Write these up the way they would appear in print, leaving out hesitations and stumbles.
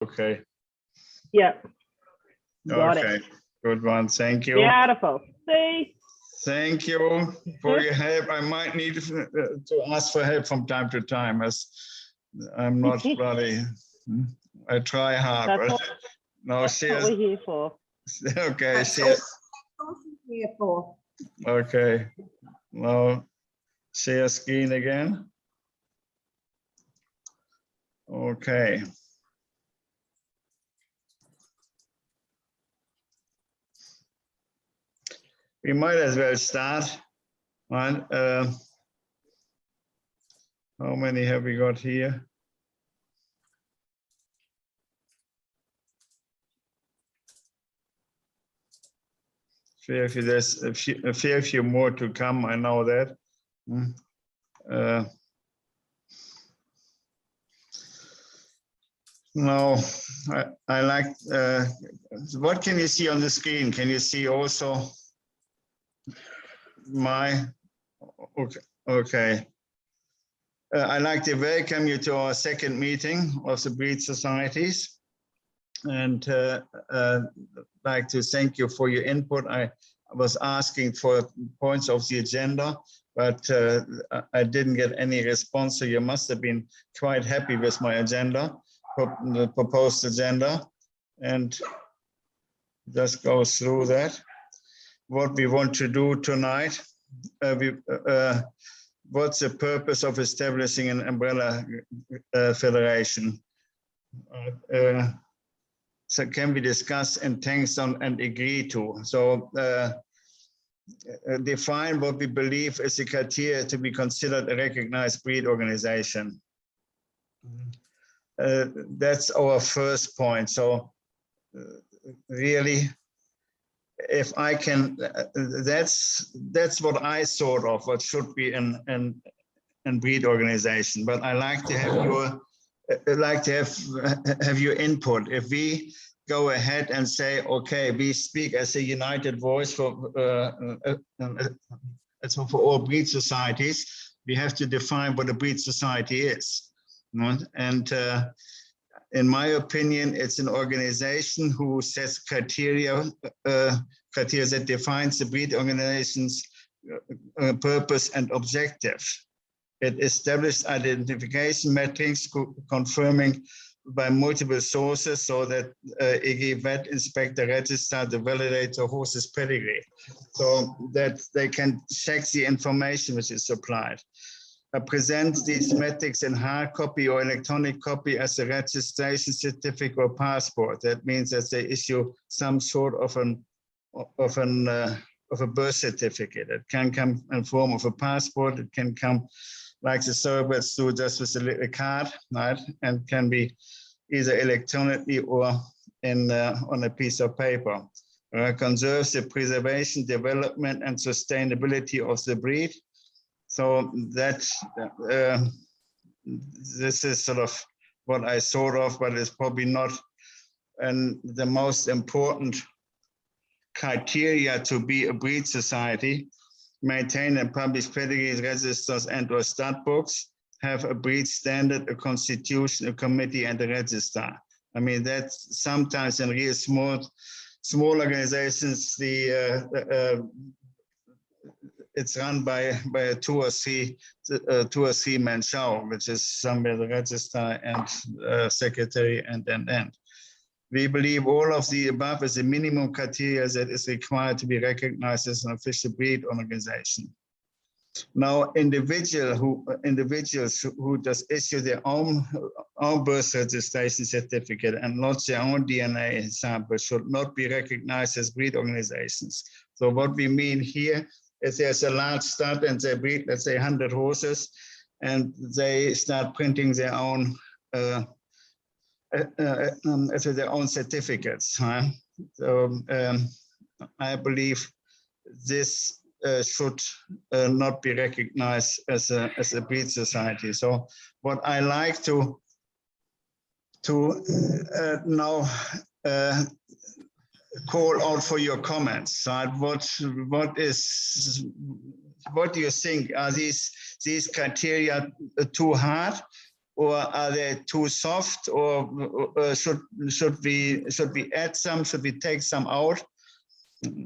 Okay. Yeah. Got Okay. it. Good one. Thank you. Beautiful. See? Thank you for your help. I might need to ask for help from time to time, as I'm not really. I try hard, That's but what, no. that's what we're here for. Okay. That's See. all I'm here for. Okay. Now, share screen again. Okay. We might as well start. Right? How many have we got here? There's a fair few more to come. I know that. No, I like. What can you see on the screen? Can you see also my? Okay. Okay. I'd like to welcome you to our second meeting of the Breed Societies, and like to thank you for your input. I was asking for points of the agenda, but I didn't get any response, so you must have been quite happy with my agenda, the proposed agenda, and just go through that. What we want to do tonight, what's the purpose of establishing an umbrella federation? So can we discuss intents on and agree to? So define what we believe is the criteria to be considered a recognized breed organization. That's our first point. So really, if I can, that's what I thought of what should be in breed organization. But I like to have your have your input. If we go ahead and say, okay, we speak as a united voice for all breed societies, we have to define what a breed society is. And in my opinion, it's an organization who sets criteria that defines the breed organization's purpose and objective. It established identification metrics confirming by multiple sources so that a vet inspector register to validate the horse's pedigree, so that they can check the information which is supplied. Present these metrics in hard copy or electronic copy as a registration certificate or passport. That means that they issue some sort of a birth certificate. It can come in form of a passport. It can come like the surrogates do, just with a little card, right? And can be either electronically or on a piece of paper. Conserves the preservation, development, and sustainability of the breed. So that this is sort of what I thought of, but it's probably not the most important criteria to be a breed society. Maintain and publish pedigrees, registers, and/or stud books. Have a breed standard, a constitution, a committee, and a register. I mean, that's sometimes in real small organizations, it's run by a two or three man show, which is somewhere the registrar and secretary and. We believe all of the above is a minimum criteria that is required to be recognized as an official breed organization. Now, individuals who just issue their own birth registration certificate and lodge their own DNA sample should not be recognized as breed organizations. So what we mean here is there's a large stud and they breed, let's say 100 horses, and they start printing their own their own certificates. Huh? So I believe this should not be recognized as a breed society. So what I like to now call out for your comments. Right? What do you think? Are these criteria too hard? or are they too soft, or should we add some? Should we take some out?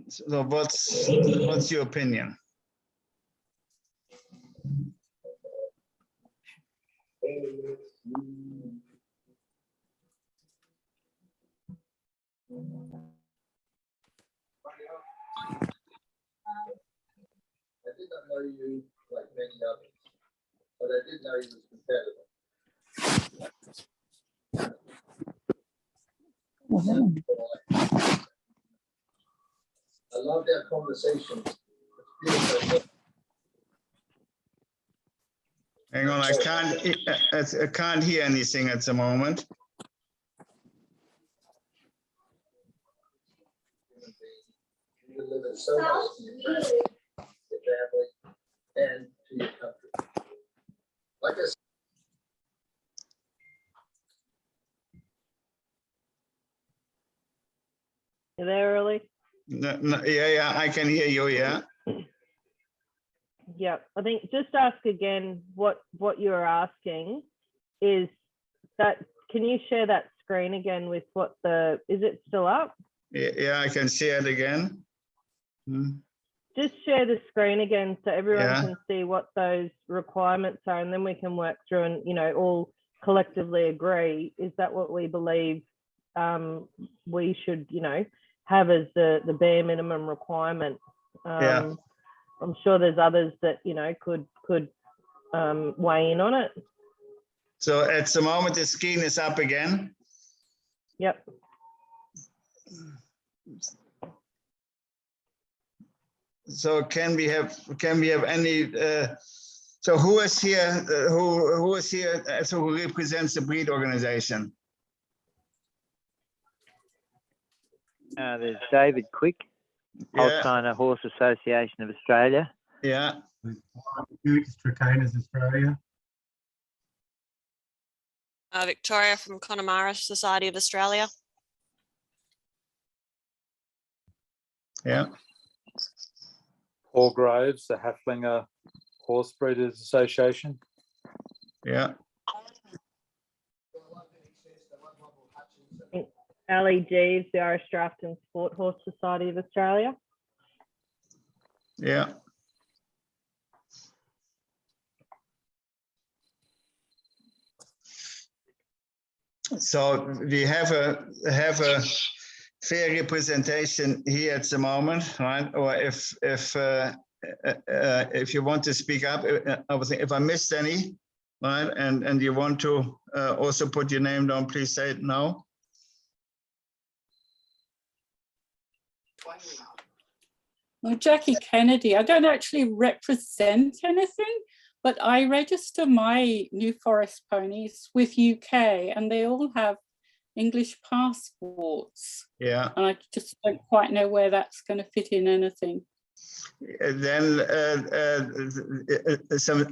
So what's your opinion? I did not know you like many others, but I did know you was competitive. I loved our conversations. It's beautiful. Hang on, I can't hear anything at the moment. You deliver so much to your friends, your family, and to your country. Like I said, You there, Early? No, yeah, I can hear you. Yeah. Yeah, I think just ask again what you're asking is that, can you share that screen again with what is it still up? Yeah, I can see it again. Just share the screen again so everyone Yeah. can see what those requirements are, and then we can work through and, you know, all collectively agree, is that what we believe we should, you know, have as the bare minimum requirement. Yeah. I'm sure there's others that, you know, could weigh in on it. So at the moment, the screen is up again. Yep. So can we have any? So who is here? Who is here? So who represents the breed organization? There's David Quick, Yeah. Australasian Horse Association of Australia. Yeah. Hughes, Trainers Australia. Victoria from Connemara Society of Australia. Yeah. Paul Groves, the Haflinger Horse Breeders Association. Yeah. Ali Jeeves, the Irish Draft and Sport Horse Society of Australia. Yeah. So we have a fair representation here at the moment, right? Or if you want to speak up, I would think if I missed any, right, and you want to also put your name down, please say it now. Well, Jackie Kennedy, I don't actually represent anything, but I register my New Forest ponies with UK and they all have English passports. Yeah. And I just don't quite know where that's going to fit in anything. Then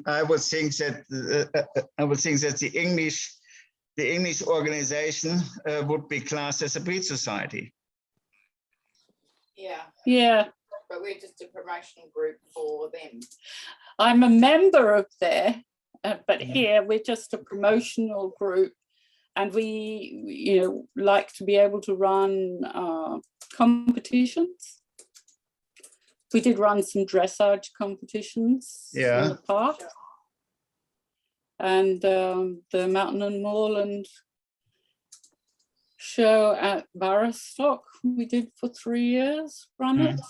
I would think that the English organization would be classed as a breed society. Yeah. Yeah. But we're just a promotional group for them. I'm a member of there, but here we're just a promotional group, and we, you know, like to be able to run competitions. We did run some dressage competitions in the past, and the Mountain and Moorland show at Barrostock we did for 3 years, run it.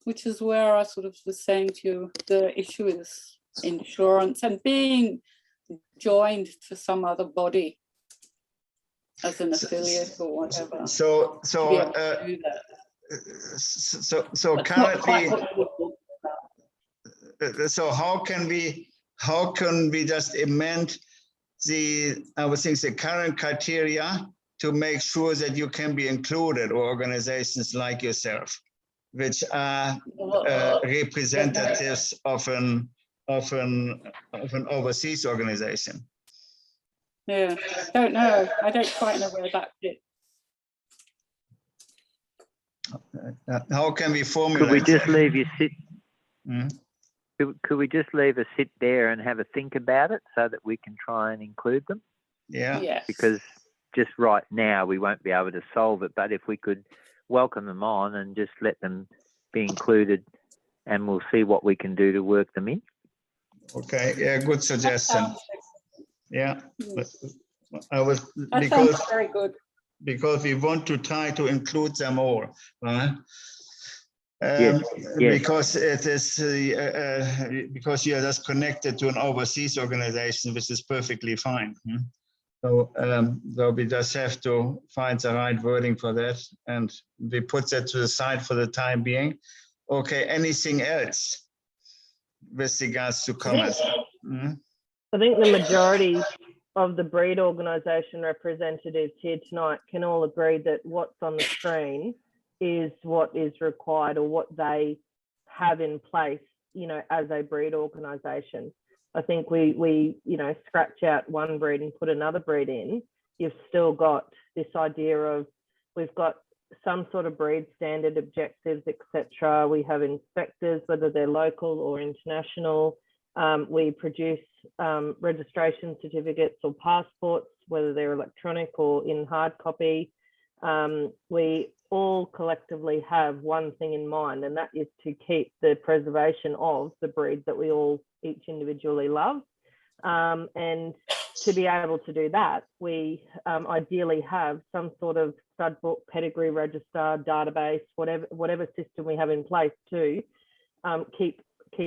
Which is where I sort of was saying to you, the issue is insurance and being joined to some other body as an affiliate or whatever. So currently, so how can we just amend the current criteria to make sure that you can be included, or organizations like yourself, which are representatives of an overseas organization? Yeah, don't know. I don't quite know where that fits. How can we formulate? Could we just leave you sit? Could we just leave a sit there and have a think about it so that we can try and include them? Yeah. Yes. Because just right now we won't be able to solve it, but if we could welcome them on and just let them be included, and we'll see what we can do to work them in. Okay. Yeah. Good That suggestion. sounds Yeah. excellent. I was That because sounds very good. we want to try to include them all. Right? Yes, yes. Because it is because you are just connected to an overseas organization, which is perfectly fine. So we just have to find the right wording for that, and we put that to the side for the time being. Okay, anything else with regards to comments? I think the majority of the breed organisation representatives here tonight can all agree that what's on the screen is what is required, or what they have in place, as a breed organisation. I think we scratch out one breed and put another breed in. You've still got this idea of, we've got some sort of breed standard objectives, etc. We have inspectors, whether they're local or international. We produce registration certificates or passports, whether they're electronic or in hard copy. We all collectively have one thing in mind, and that is to keep the preservation of the breed that we all each individually love. And to be able to do that, we ideally have some sort of stud book, pedigree register, database, whatever system we have in place to keep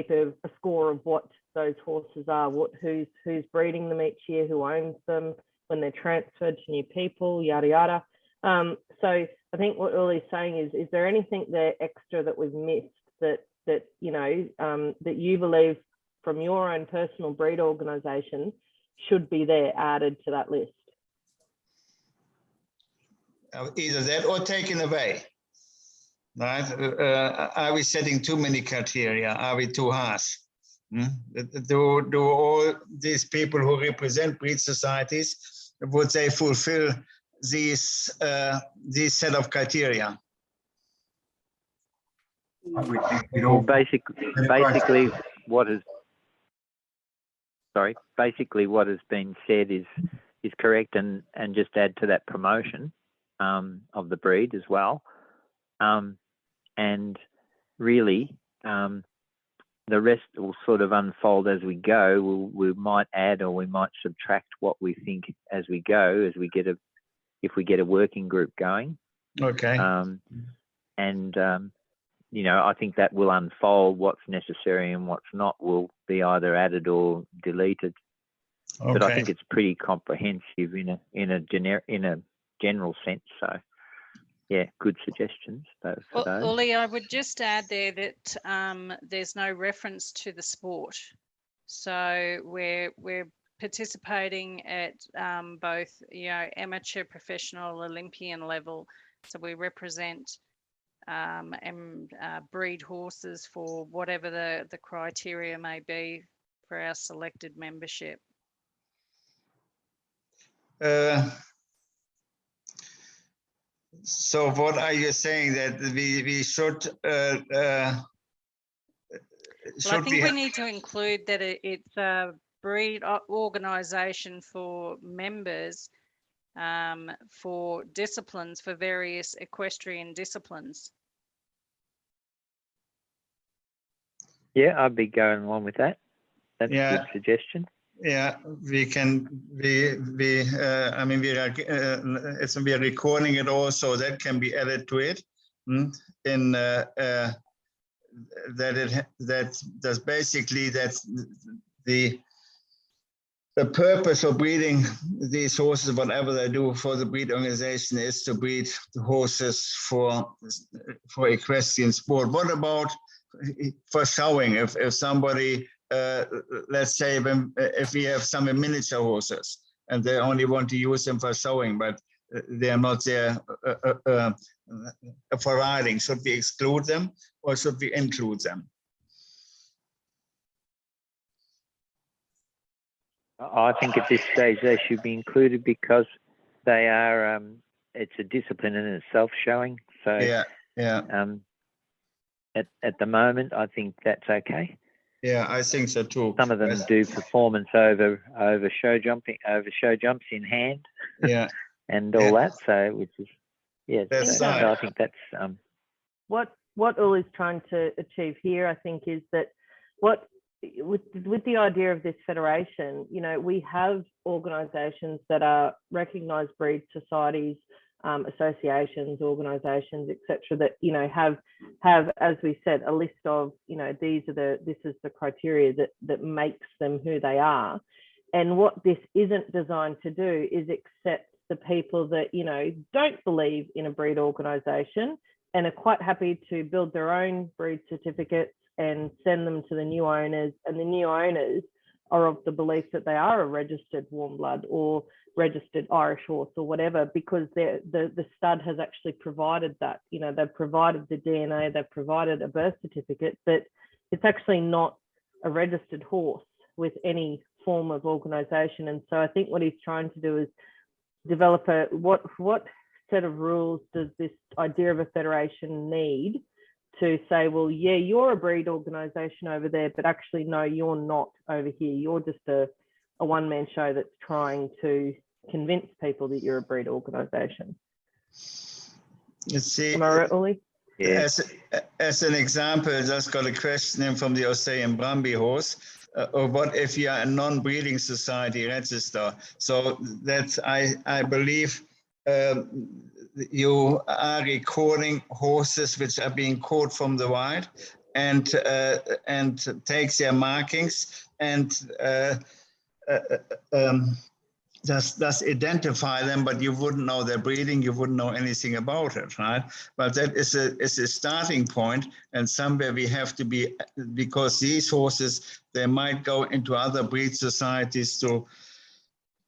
a score of what those horses are, who's breeding them each year, who owns them, when they're transferred to new people, yada yada. So I think what Uli's saying is there anything there extra that we've missed that you believe from your own personal breed organisation should be there, added to that list? Either that or taken away. Right? Are we setting too many criteria? Are we too harsh? Do all these people who represent breed societies, would they fulfill these set of criteria? Well, basically what has been said is correct, and just add to that promotion of the breed as well, and really the rest will sort of unfold as we go. We might add or we might subtract what we think as we go, if we get a working group going. Okay. I think that will unfold. What's necessary and what's not will be either added or deleted. Okay. But I think it's pretty comprehensive in a general sense. So, yeah, good suggestions for those. Uli, I would just add there that there's no reference to the sport. So we're participating at both amateur, professional, Olympian level. So we represent and breed horses for whatever the criteria may be for our selected membership. So what are you saying, that we should Well, I think we need to include that it's a breed organisation for members for disciplines, for various equestrian disciplines. Yeah, I'd be going along with that. That's Yeah. a good suggestion. Yeah, we can. We I mean, we are recording it also. That can be added to it. In that's basically that's the purpose of breeding these horses, whatever they do for the breed organization, is to breed the horses for equestrian sport. What about for showing? If somebody, let's say, if we have some miniature horses and they only want to use them for showing, but they are not there for riding, should we exclude them or should we include them? I think at this stage they should be included because they are. It's a discipline in itself, showing. So yeah. At the moment, I think that's okay. Yeah, I think so too. Some of them Yes. do performance over show jumps in hand, Yeah. and all that. So, which is That's so right. I think that's What Ul is trying to achieve here, I think, is that with the idea of this federation, you know, we have organisations that are recognised breed societies, associations, organisations, etc., that, you know, have, as we said, a list of, you know, this is the criteria that makes them who they are. And what this isn't designed to do is accept the people that, you know, don't believe in a breed organisation and are quite happy to build their own breed certificates and send them to the new owners, and the new owners are of the belief that they are a registered warm blood or registered Irish horse or whatever, because the stud has actually provided that. You know, they've provided the DNA, they've provided a birth certificate, but it's actually not a registered horse with any form of organisation. And so I think what he's trying to do is develop what set of rules does this idea of a federation need to say, well, yeah, you're a breed organisation over there, but actually, no, you're not over here. You're just a one-man show that's trying to convince people that you're a breed organisation. You see, Am I right, Uli? yeah. as an example, I just got a question in from the Australian Brumby horse. Or what if you are a non-breeding society register? So that's, I believe, you are recording horses which are being caught from the wild, and takes their markings and just identify them, but you wouldn't know their breeding, you wouldn't know anything about it, right? But that is a starting point, and somewhere we have to be, because these horses, they might go into other breed societies to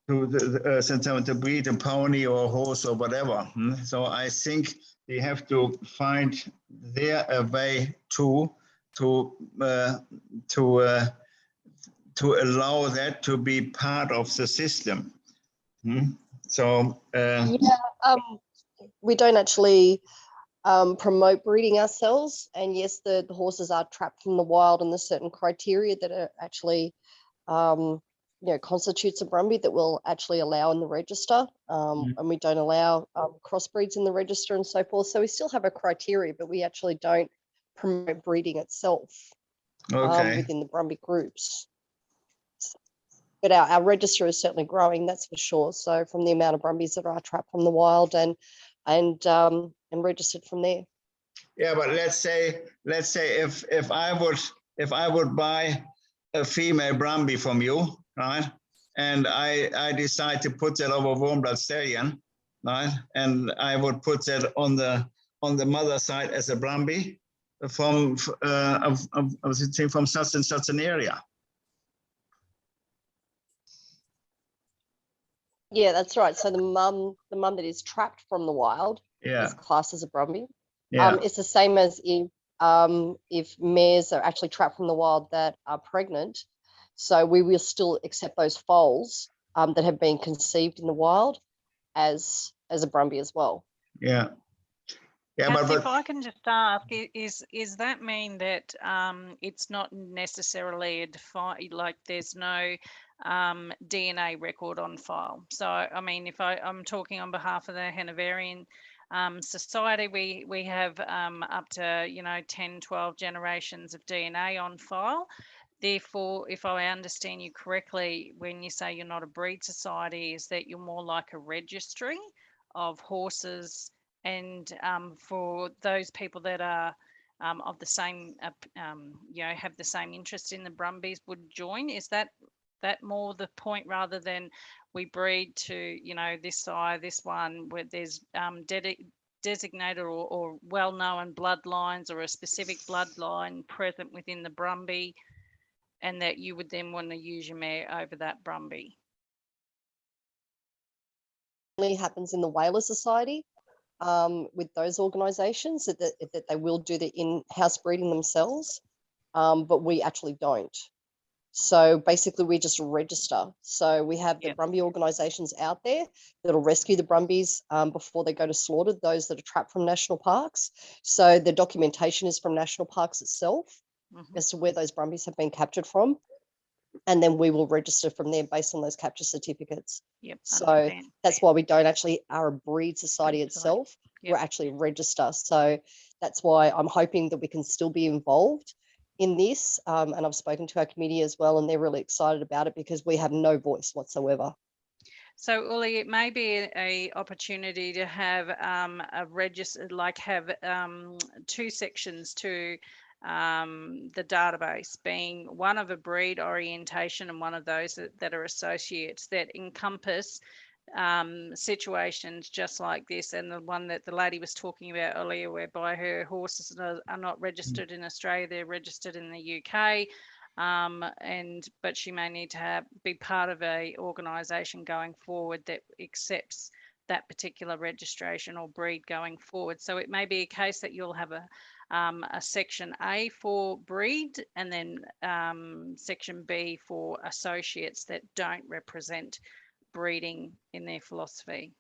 breed a pony or a horse or whatever. So I think we have to find there a way to allow that to be part of the system. So we don't actually promote breeding ourselves, and yes, the horses are trapped from the wild, and there's certain criteria that are actually constitutes a Brumby that will actually allow in the register, and we don't allow crossbreeds in the register and so forth. So we still have a criteria, but we actually don't promote breeding itself within the Brumby groups. But our register is certainly growing, that's for sure. So from the amount of Brumbies that are trapped from the wild and registered from there. Yeah, but let's say if I would buy a female Brumby from you, right, and I decide to put that over warm blood stallion, right, and I would put that on the mother side as a Brumby from from such and such an area. Yeah, that's right. So the mum that is trapped from the wild is classed as a Brumby. Yeah. It's the same as if mares are actually trapped from the wild that are pregnant. So we will still accept those foals that have been conceived in the wild as a Brumby as well. Yeah. Yeah, Kath, but if I can just ask, is that mean that it's not necessarily a like there's no DNA record on file? So, I mean, if I'm talking on behalf of the Hanoverian Society, we have up to 10, 12 generations of DNA on file. Therefore, if I understand you correctly, when you say you're not a breed society, is that you're more like a registry of horses, and for those people that are of the same, have the same interest in the Brumbies would join? Is that more the point, rather than we breed to, this sire, this one, where there's designated or well-known bloodlines or a specific bloodline present within the Brumby, and that you would then want to use your mare over that Brumby? It happens in the Whaler Society with those organisations that they will do the in-house breeding themselves, but we actually don't. So basically we just register. So we have the Brumby organisations out there that'll rescue the Brumbies before they go to slaughter, those that are trapped from national parks. So the documentation is from national parks itself. as to where those brumbies have been captured from. And then we will register from there based on those capture certificates. Yep. So understand. that's why we don't actually are a breed society Breed society. itself. Yep. We're actually a register. So that's why I'm hoping that we can still be involved in this. And I've spoken to our committee as well, and they're really excited about it because we have no voice whatsoever. So Uli, it may be a opportunity to have a register, like have 2 sections to the database, being one of a breed orientation and one of those that are associates that encompass situations just like this, and the one that the lady was talking about earlier, whereby her horses are not registered in Australia, they're registered in the UK. But she may need to be part of a organisation going forward that accepts that particular registration or breed going forward. So it may be a case that you'll have a section A for breed, and then section B for associates that don't represent breeding in their philosophy.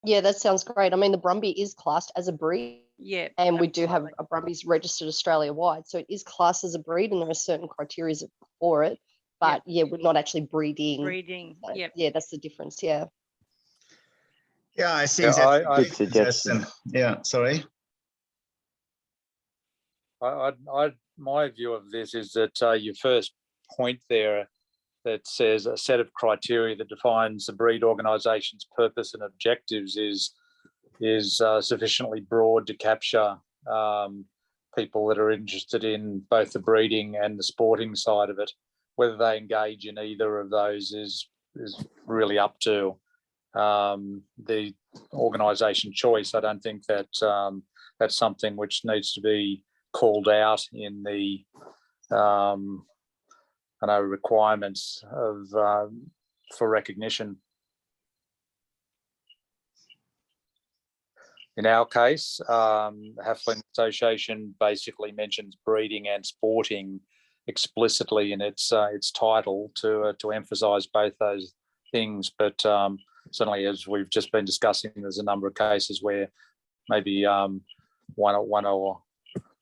Yeah, that sounds great. I mean, the Brumby is classed as a breed. Yeah, and we do have absolutely. a Brumbies registered Australia-wide. So it is classed as a breed, and there are certain criteria for it. But yeah, we're not actually breeding. Breeding, So, yep. yeah, that's the difference. Yeah. Yeah, I think Yeah, that's a I- good suggestion. Yeah, sorry. My view of this is that your first point there that says a set of criteria that defines the breed organisation's purpose and objectives is sufficiently broad to capture people that are interested in both the breeding and the sporting side of it. Whether they engage in either of those is really up to the organisation choice. I don't think that that's something which needs to be called out in the requirements of for recognition. In our case, Halfling Association basically mentions breeding and sporting explicitly in its title to emphasise both those things. But certainly, as we've just been discussing, there's a number of cases where maybe one or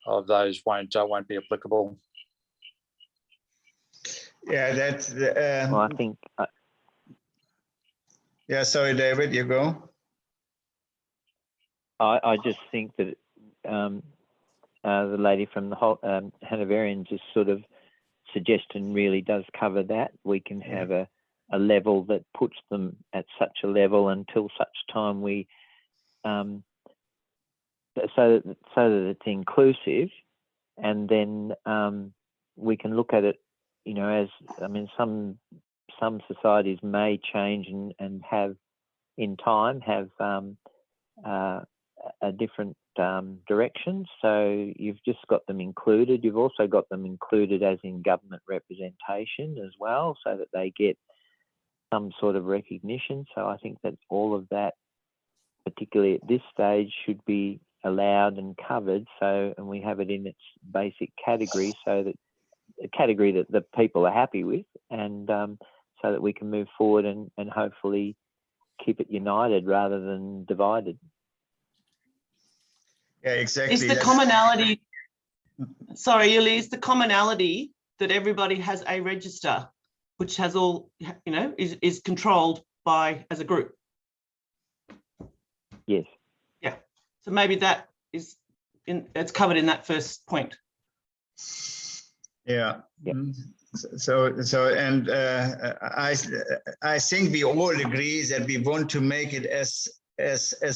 of those won't be applicable. Yeah, that's. Well, I think. Yeah, sorry, David, you go. I just think that the lady from the whole Hanoverian just sort of suggestion really does cover that. We can have a level that puts them at such a level until such time we so that it's inclusive, and then we can look at it, you know, as I mean, some societies may change and have in time have a different direction. So you've just got them included. You've also got them included as in government representation as well, so that they get some sort of recognition. So I think that all of that, particularly at this stage, should be allowed and covered. So, and we have it in its basic category, so that a category that the people are happy with, and so that we can move forward and hopefully keep it united rather than divided. Yeah, exactly. Is the commonality, sorry, Yuli, is the commonality that everybody has a register, which has all, you know, is controlled by as a group? Yes. Yeah. So maybe that is it's covered in that first point. Yeah. Yep. So and I think we all agree that we want to make it as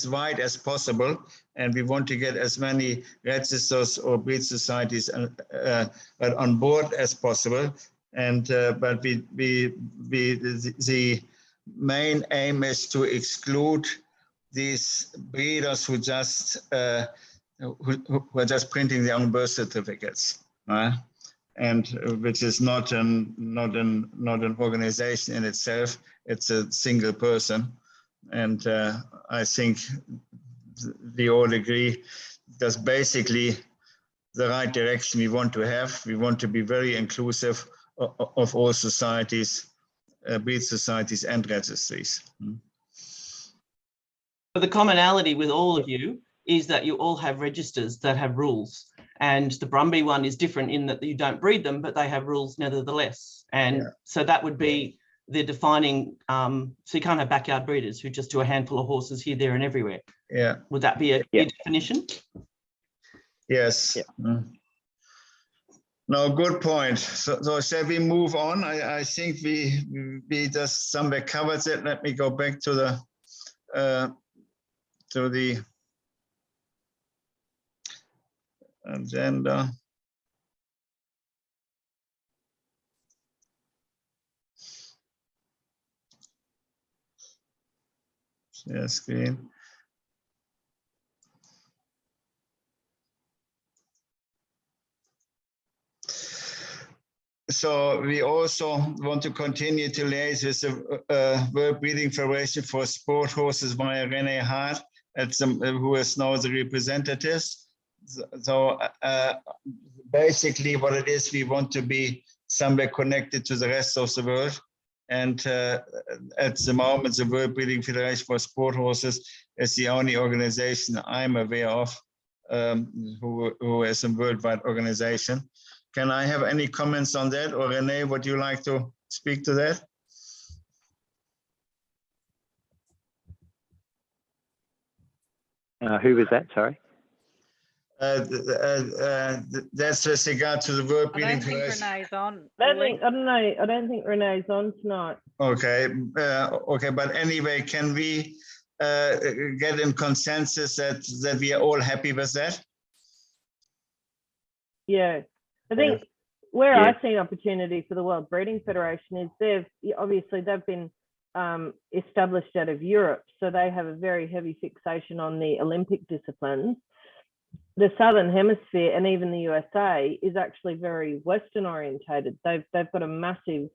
wide as possible, and we want to get as many registers or breed societies on board as possible. And but the main aim is to exclude these breeders who just who are just printing their own birth certificates, and which is not an organization in itself. It's a single person. And I think we all agree that's basically the right direction we want to have. We want to be very inclusive of all societies, breed societies and registries. But the commonality with all of you is that you all have registers that have rules, And the Brumby one is different in that you don't breed them, but they have rules nevertheless. And so that would be the defining, so you can't have backyard breeders who just do a handful of horses here, there and everywhere. Yeah. Would that be a key definition? Yes. No, good point. So shall we move on? I think we just somewhere covered it. Let me go back to the agenda. Share screen. So we also want to continue to liaise with the World Breeding Federation for Sport Horses via René Hart, who is now the representatives. So basically what it is, we want to be somewhere connected to the rest of the world. And at the moment, the World Breeding Federation for Sport Horses is the only organization I'm aware of who is a worldwide organization. Can I have any comments on that? Or Renee, would you like to speak to that? Who was that? Sorry. That's with regard to the World Breeding Federation. Renee's on. I don't think Renee's on tonight. Okay. Okay, but anyway, can we get in consensus that we are all happy with that? Yeah. I think where I see an opportunity for the World Breeding Federation is they've been established out of Europe, so they have a very heavy fixation on the Olympic disciplines. The Southern Hemisphere and even the USA is actually very Western orientated. They've got a massive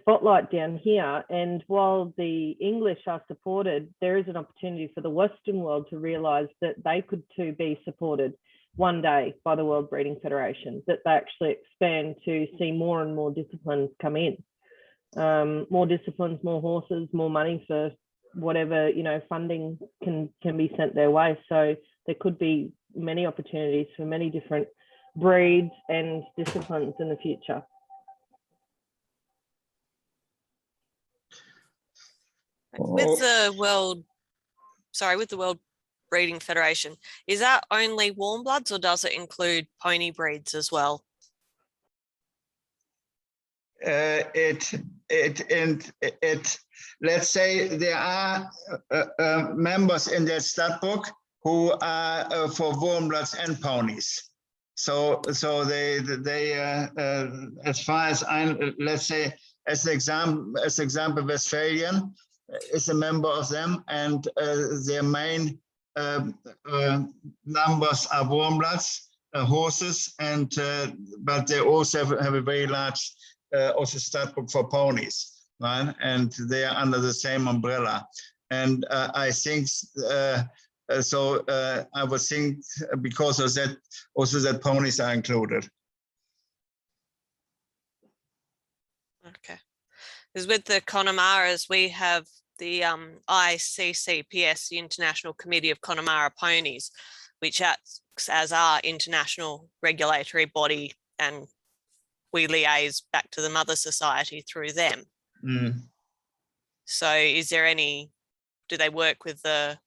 spotlight down here, and while the English are supported, there is an opportunity for the Western world to realise that they could too be supported one day by the World Breeding Federation, that they actually expand to see more and more disciplines come in. More disciplines, more horses, more money for whatever, funding can be sent their way. So there could be many opportunities for many different breeds and disciplines in the future. With the World Breeding Federation, is that only warm bloods or does it include pony breeds as well? Let's say there are members in that stud book who are for warm bloods and ponies. So they as far as let's say as example Westphalian is a member of them, and their main numbers are warm bloods, horses, and but they also have a very large also stud book for ponies, right? And they are under the same umbrella. And I think I would think because of that also that ponies are included. Okay. Because with the Connemara's, we have the ICCPS, the International Committee of Connemara Ponies, which acts as our international regulatory body, and we liaise back to the mother society through them. So is there do they work with that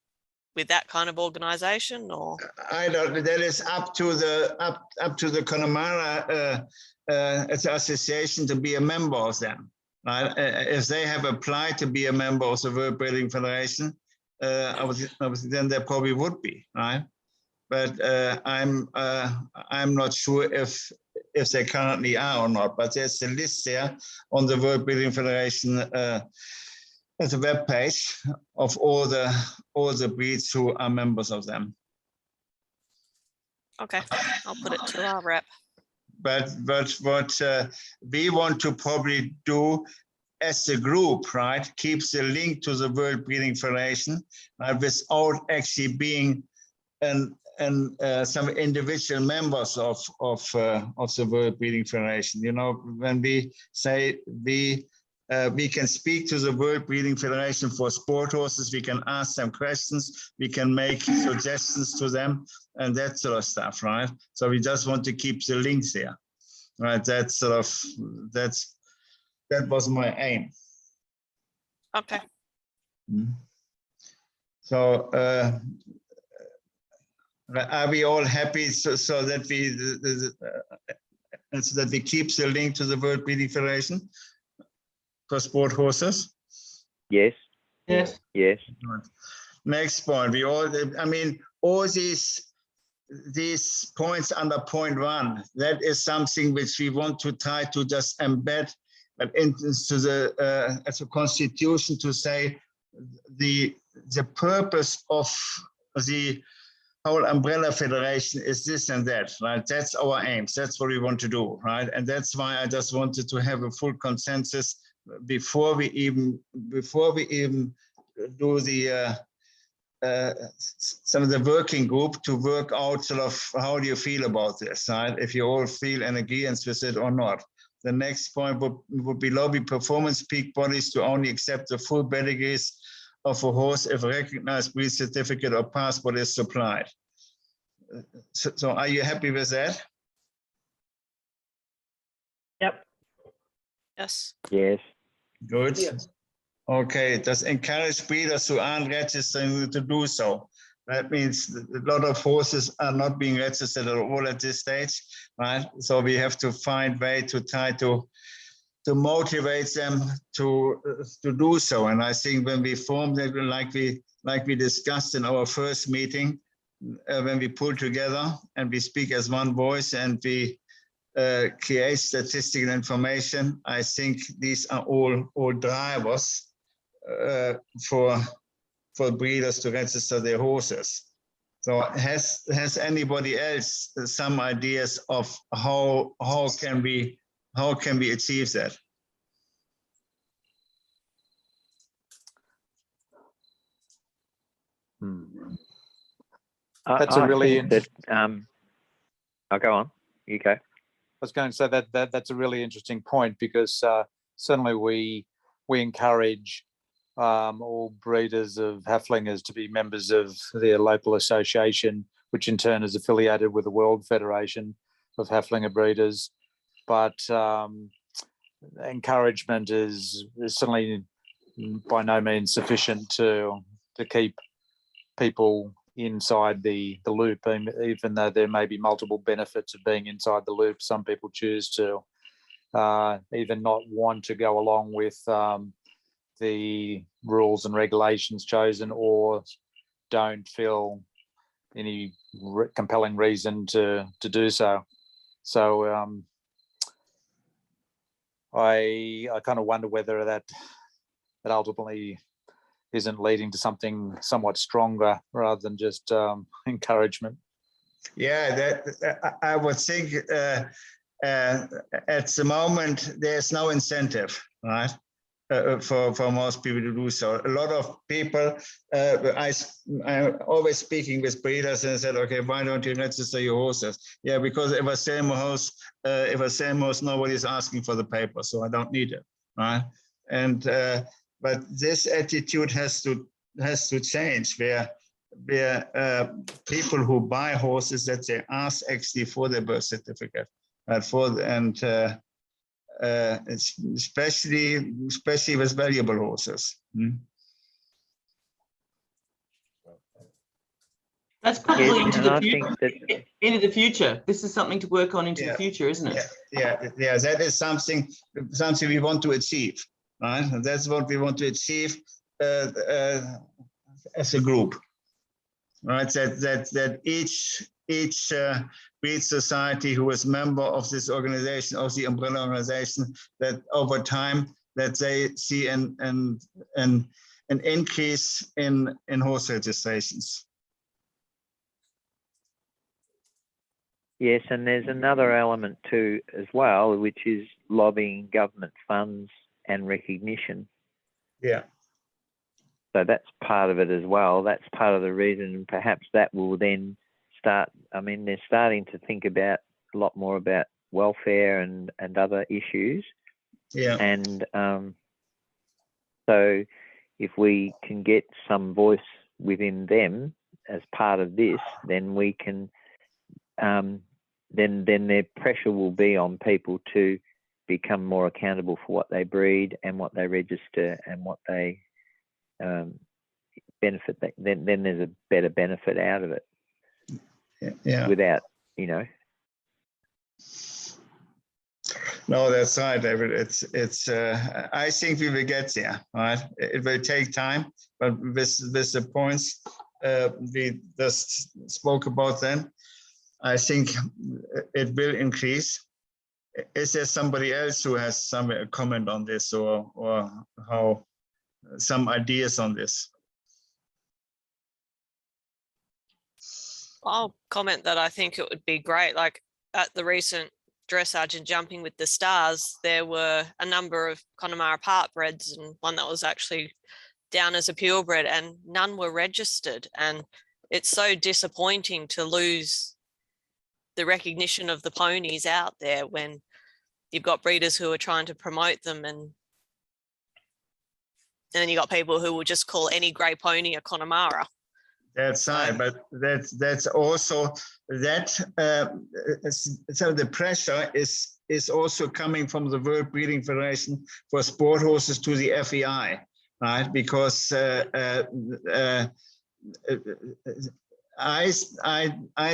kind of organization, or? I don't, that is up to the Connemara association to be a member of them. Right? If they have applied to be a member of the World Breeding Federation, obviously then they probably would be, right? But I'm not sure if they currently are or not. But there's a list there on the World Breeding Federation at the web page of all the breeds who are members of them. Okay, I'll put it to our rep. But what we want to probably do as a group, right, keeps the link to the World Breeding Federation, right, without actually being some individual members of the World Breeding Federation. You know, when we say we We can speak to the World Breeding Federation for sport horses. We can ask them questions. We can make suggestions to them and that sort of stuff, right? So we just want to keep the links there, right? That was my aim. Okay. So are we all happy so that we keep the link to the World Breeding Federation for sport horses? Yes. Yes. Yes. Next point, all these points under point 1, that is something which we want to try to just embed into the as a constitution, to say the purpose of the whole umbrella federation is this and that, right? That's our aims. That's what we want to do, right? And that's why I just wanted to have a full consensus before we even do the some of the working group to work out sort of how do you feel about this, right? If you all feel in agreement with it or not. The next point would be lobby performance peak bodies to only accept the full pedigrees of a horse if a recognized breed certificate or passport is supplied. So are you happy with that? Yep. Yes. Yes. Good. Yes. Okay, just encourage breeders who aren't registering to do so. That means a lot of horses are not being registered at all at this stage, right? So we have to find way to try to motivate them to do so. And I think when we form it, like we discussed in our first meeting, when we pull together and we speak as one voice and we create statistical information, I think these are all drivers for breeders to register their horses. So has anybody else some ideas of how can we achieve that? That's a really I'll go on. You go. I was going to say that's a really interesting point, because certainly we encourage all breeders of Haflingers to be members of their local association, which in turn is affiliated with the World Federation of Haflinger Breeders. But encouragement is certainly by no means sufficient to keep people inside the loop, even though there may be multiple benefits of being inside the loop. Some people choose to either not want to go along with the rules and regulations chosen, or don't feel any compelling reason to do so. So I kind of wonder whether that ultimately isn't leading to something somewhat stronger rather than just encouragement. Yeah, that I would think at the moment there's no incentive, right, for most people to do so. A lot of people, I'm always speaking with breeders and said, okay, why don't you register your horses? Yeah, because if I sell my horse, nobody's asking for the paper, so I don't need it, right? And but this attitude has to change, where people who buy horses, that they ask actually for their birth certificate, especially with valuable horses. That's probably into the I future. think Into the future. This is something to work on into the future, isn't it? Yeah. That is something we want to achieve, right? And that's what we want to achieve as a group, right? That each breed society who is member of this organization, of the umbrella organization, that over time that they see an increase in horse registrations. Yes, and there's another element too as well, which is lobbying government funds and recognition. Yeah. So that's part of it as well. That's part of the reason, and perhaps that will then start. I mean, they're starting to think about a lot more about welfare and other issues. Yeah. And So if we can get some voice within them as part of this, then we can, then their pressure will be on people to become more accountable for what they breed and what they register and what they benefit. Then there's a better benefit out of it. Yeah. Without, you know. No, that's right, David. It's. I think we will get there. Right. It will take time, but with the points we just spoke about, then I think it will increase. Is there somebody else who has some comment on this, or how some ideas on this? I'll comment that I think it would be great. Like at the recent dressage and jumping with the stars, there were a number of Connemara partbreds and one that was actually down as a purebred, and none were registered. And it's so disappointing to lose the recognition of the ponies out there when you've got breeders who are trying to promote them, and then you got people who will just call any grey pony a Connemara. That's right, but that's also that. So the pressure is also coming from the World Breeding Federation for sport horses to the FEI, right? Because I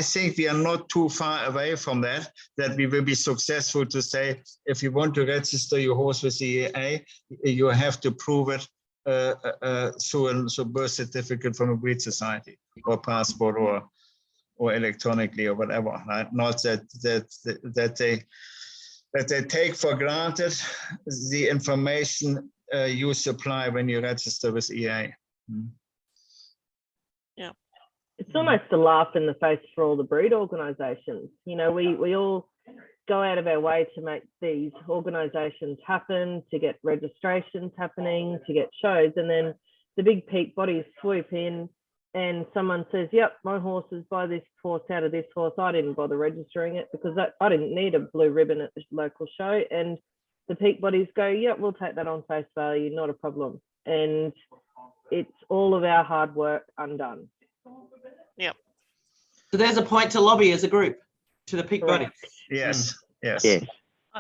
think we are not too far away from that we will be successful to say, if you want to register your horse with the EA, you have to prove it through a birth certificate from a breed society or passport or electronically or whatever. Right? Not that they take for granted the information you supply when you register with EA. Yeah, it's almost a laugh in the face for all the breed organisations. You know, we all go out of our way to make these organisations happen, to get registrations happening, to get shows, and then the big peak bodies swoop in and someone says, yep, my horse is by this horse out of this horse. I didn't bother registering it because I didn't need a blue ribbon at the local show. And the peak bodies go, yep, we'll take that on face value, not a problem. And it's all of our hard work undone. Yep. So there's a point to lobby as a group to the peak bodies. Yes, yes. Yes.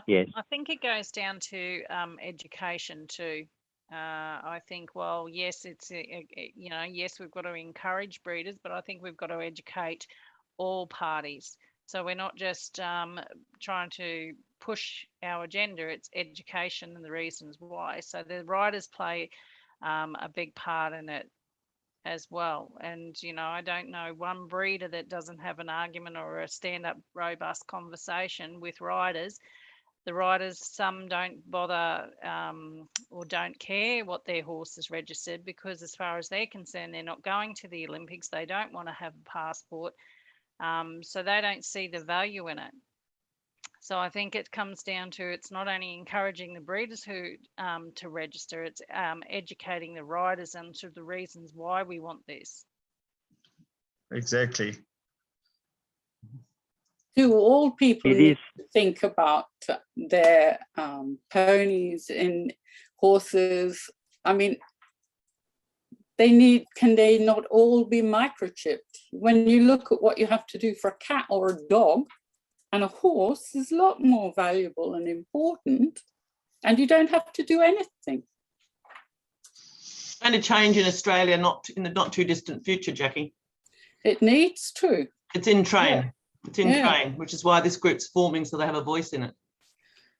Yes. I think it goes down to education too. I think, well, yes, it's you know, yes, we've got to encourage breeders, but I think we've got to educate all parties. So we're not just trying to push our agenda; it's education and the reasons why. So the riders play a big part in it as well. And you know, I don't know one breeder that doesn't have an argument or a stand-up robust conversation with riders. The riders, some don't bother or don't care what their horse is registered, because as far as they're concerned, they're not going to the Olympics. They don't want to have a passport. So they don't see the value in it. So I think it comes down to, it's not only encouraging the breeders who to register, it's educating the riders and to the reasons why we want this. Exactly. Do all people need to think about their ponies and horses? I mean, can they not all be microchipped? When you look at what you have to do for a cat or a dog, and a horse is a lot more valuable and important, and you don't have to do anything. And a change in Australia, not in the not too distant future, Jackie. It needs to. It's in train. Yeah. It's in train, which is why this group's forming, so they have a voice in it.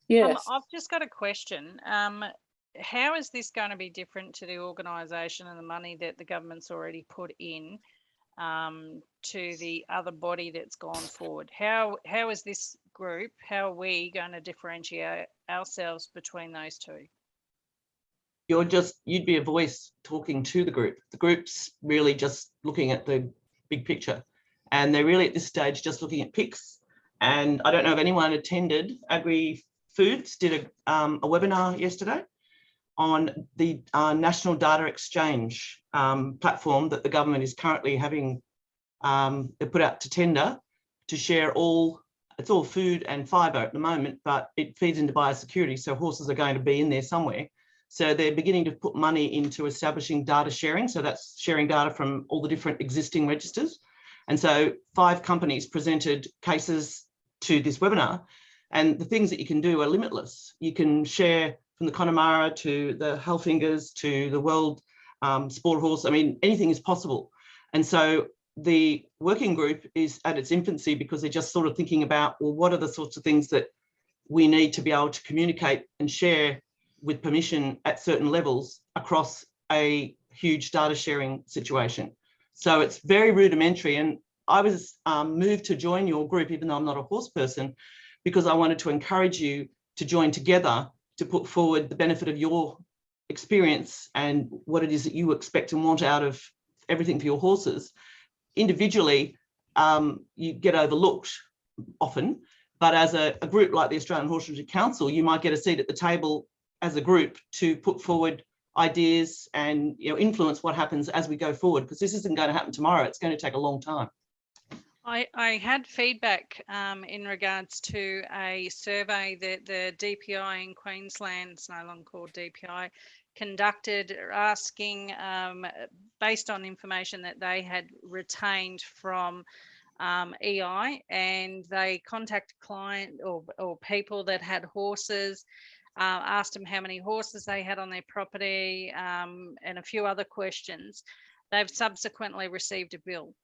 Yes. I've just got a question. How is this going to be different to the organisation and the money that the government's already put in to the other body that's gone forward? How is this group, how are we going to differentiate ourselves between those two? You'd be a voice talking to the group. The group's really just looking at the big picture, and they're really at this stage just looking at picks. And I don't know if anyone attended. Agri Foods did a webinar yesterday on the National Data Exchange platform that the government is currently having put out to tender to share it's all food and fibre at the moment, but it feeds into biosecurity, so horses are going to be in there somewhere. So they're beginning to put money into establishing data sharing. So that's sharing data from all the different existing registers. And so 5 companies presented cases to this webinar. And the things that you can do are limitless. You can share from the Connemara to the Hellfingers to the World Sport Horse. I mean, anything is possible. And so the working group is at its infancy because they're just sort of thinking about, well, what are the sorts of things that we need to be able to communicate and share with permission at certain levels across a huge data sharing situation. So it's very rudimentary. And I was moved to join your group, even though I'm not a horse person, because I wanted to encourage you to join together to put forward the benefit of your experience and what it is that you expect and want out of everything for your horses. Individually, you get overlooked often, but as a group like the Australian Horsemanship Council, you might get a seat at the table as a group to put forward ideas and influence what happens as we go forward, because this isn't going to happen tomorrow. It's going to take a long time. I had feedback in regards to a survey that the DPI in Queensland, it's no longer called DPI, conducted, asking based on information that they had retained from EI, and they contacted client or people that had horses, asked them how many horses they had on their property, and a few other questions. They've subsequently received a bill.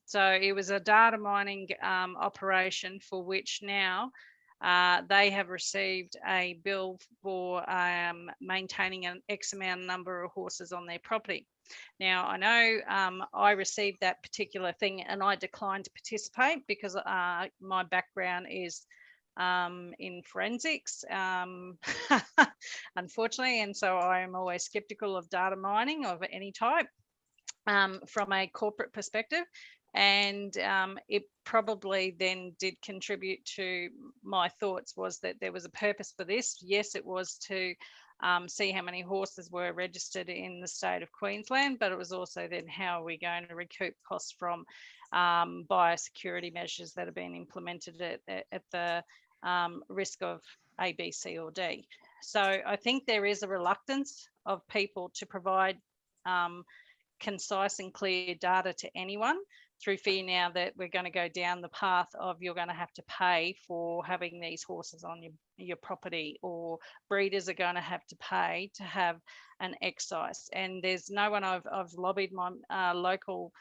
So it was a data mining operation for which now they have received a bill for maintaining an X amount number of horses on their property. Now, I know I received that particular thing and I declined to participate because my background is in forensics, unfortunately, and so I am always skeptical of data mining of any type from a corporate perspective. And it probably then did contribute to my thoughts, was that there was a purpose for this. Yes, it was to see how many horses were registered in the state of Queensland, but it was also then how are we going to recoup costs from biosecurity measures that have been implemented at the risk of A, B, C or D. So I think there is a reluctance of people to provide concise and clear data to anyone, through fear now that we're going to go down the path of you're going to have to pay for having these horses on your property, or breeders are going to have to pay to have an excise. And there's no one, I've lobbied my local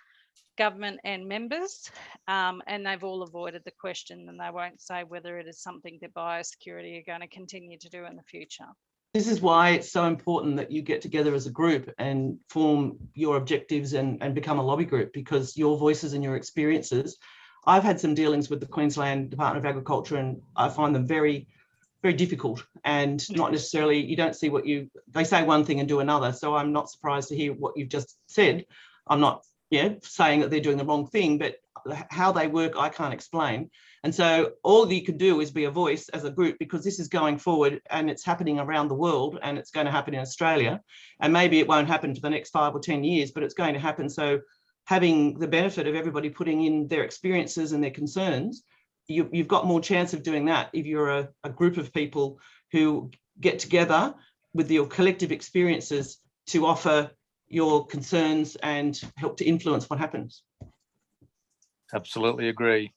government and members, and they've all avoided the question, and they won't say whether it is something that biosecurity are going to continue to do in the future. This is why it's so important that you get together as a group and form your objectives and become a lobby group, because your voices and your experiences. I've had some dealings with the Queensland Department of Agriculture, and I find them very, very difficult, and not necessarily, you don't see what they say one thing and do another. So I'm not surprised to hear what you've just said. I'm not saying that they're doing the wrong thing, but how they work, I can't explain. And so all you can do is be a voice as a group, because this is going forward and it's happening around the world, and it's going to happen in Australia. And maybe it won't happen for the next 5 or 10 years, but it's going to happen. So having the benefit of everybody putting in their experiences and their concerns, you've got more chance of doing that if you're a group of people who get together with your collective experiences to offer your concerns and help to influence what happens. Absolutely agree.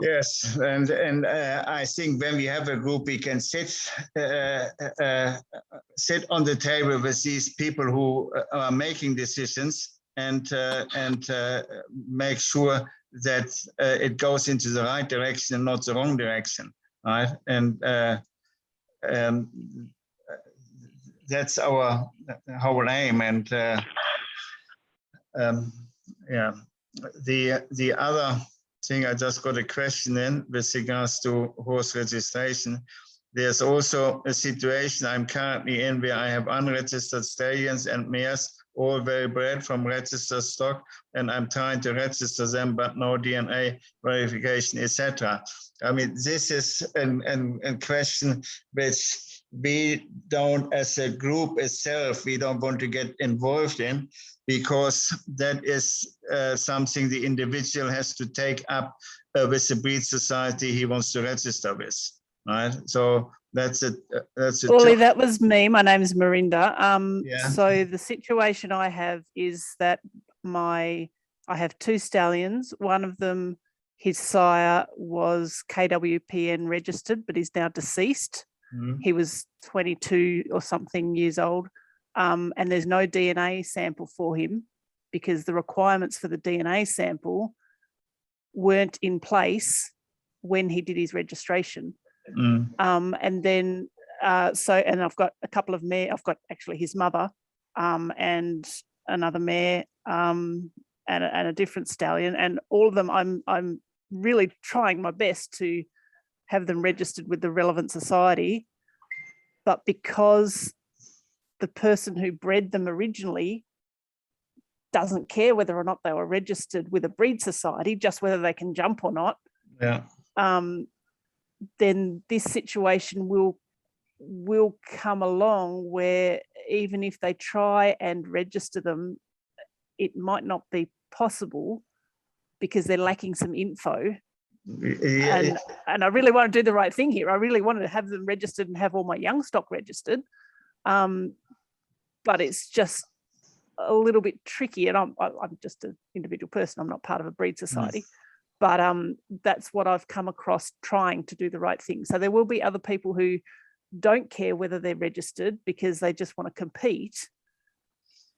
Yes, and I think when we have a group, we can sit on the table with these people who are making decisions and make sure that it goes into the right direction and not the wrong direction, right? And that's our whole aim. And yeah, the other thing, I just got a question in with regards to horse registration. There's also a situation I'm currently in where I have unregistered stallions and mares, all very bred from registered stock, and I'm trying to register them, but no DNA verification, etc. I mean, this is a question which we don't, as a group itself, we don't want to get involved in, because that is something the individual has to take up with the breed society he wants to register with, right? So That's it. That's it. Ollie, that was me. My name is Marinda. Yeah. So the situation I have is that I have 2 stallions. One of them, his sire was KWPN registered, but he's now deceased. He was 22 or something years old. And there's no DNA sample for him because the requirements for the DNA sample weren't in place when he did his registration. And then, and I've got a couple of mare, I've got actually his mother and another mare and a different stallion, and all of them I'm really trying my best to have them registered with the relevant society. But because the person who bred them originally doesn't care whether or not they were registered with a breed society, just whether they can jump or not, then this situation will come along where even if they try and register them, it might not be possible because they're lacking some info. And I really want to do the right thing here. I really wanted to have them registered and have all my young stock registered. But it's just a little bit tricky, and I'm just an individual person. I'm not part of a breed society. But that's what I've come across trying to do the right thing. So there will be other people who don't care whether they're registered because they just want to compete.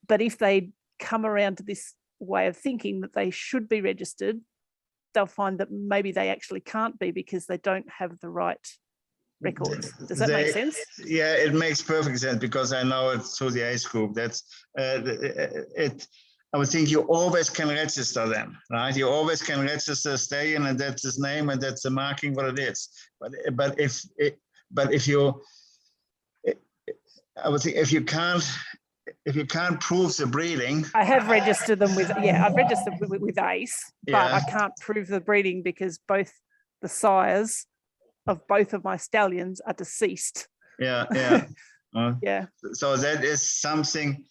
But if they come around to this way of thinking that they should be registered, they'll find that maybe they actually can't be because they don't have the right records. Does that make sense? Yeah, it makes perfect sense because I know it through the age group. That's it. I would think you always can register them, right? You always can register a stallion, and that's his name, and that's the marking what it is. But if you, I would think if you can't prove the breeding. I have registered them with, I've registered with ACE, but I can't prove the breeding because both the sires of both of my stallions are deceased. Yeah. So that is something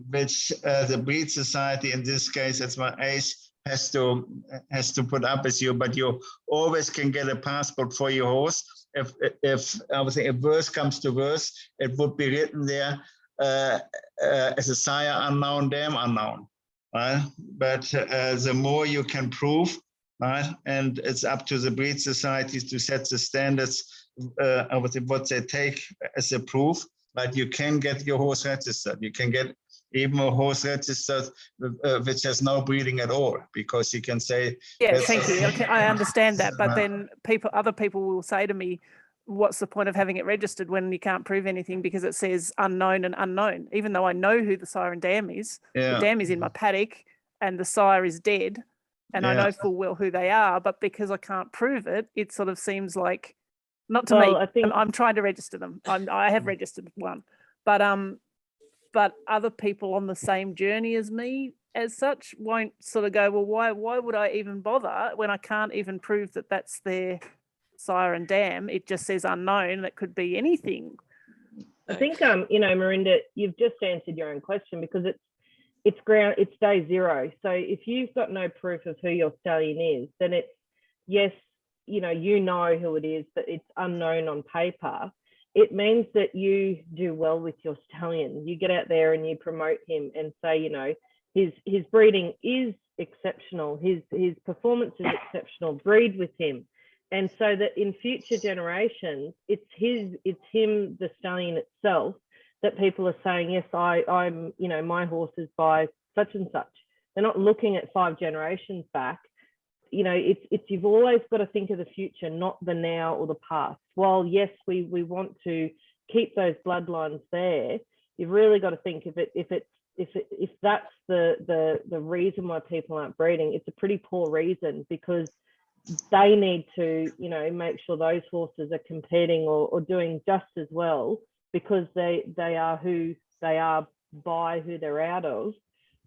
which the breed society, in this case, that's what ACE has to put up with you, but you always can get a passport for your horse. If I would say if worse comes to worse, it would be written there as a sire unknown, dam unknown, right? But the more you can prove, right, and it's up to the breed societies to set the standards of what they take as a proof. But you can get your horse registered. You can get even a horse registered which has no breeding at all, because you can say. Yeah, thank you. I understand that, but then other people will say to me, what's the point of having it registered when you can't prove anything because it says unknown and unknown, even though I know who the sire and dam is. The dam is in my paddock and the sire is dead, and I know full well who they are, but because I can't prove it, it sort of seems like, not to me, I think I'm trying to register them. I have registered one, but other people on the same journey as me as such won't sort of go, well, why would I even bother when I can't even prove that that's their sire and dam? It just says unknown. That could be anything. I think Marinda, you've just answered your own question, because it's day zero. So if you've got no proof of who your stallion is, then it's, yes, you know who it is, but it's unknown on paper. It means that you do well with your stallion. You get out there and you promote him and say, his breeding is exceptional. His performance is exceptional. Breed with him. And so that in future generations, it's him, the stallion itself, that people are saying, yes, I'm, my horse is by such and such. They're not looking at 5 generations back. It's you've always got to think of the future, not the now or the past. While yes, we want to keep those bloodlines there, you've really got to think if that's the reason why people aren't breeding, it's a pretty poor reason, because they need to, make sure those horses are competing or doing just as well, because they are who they are by who they're out of,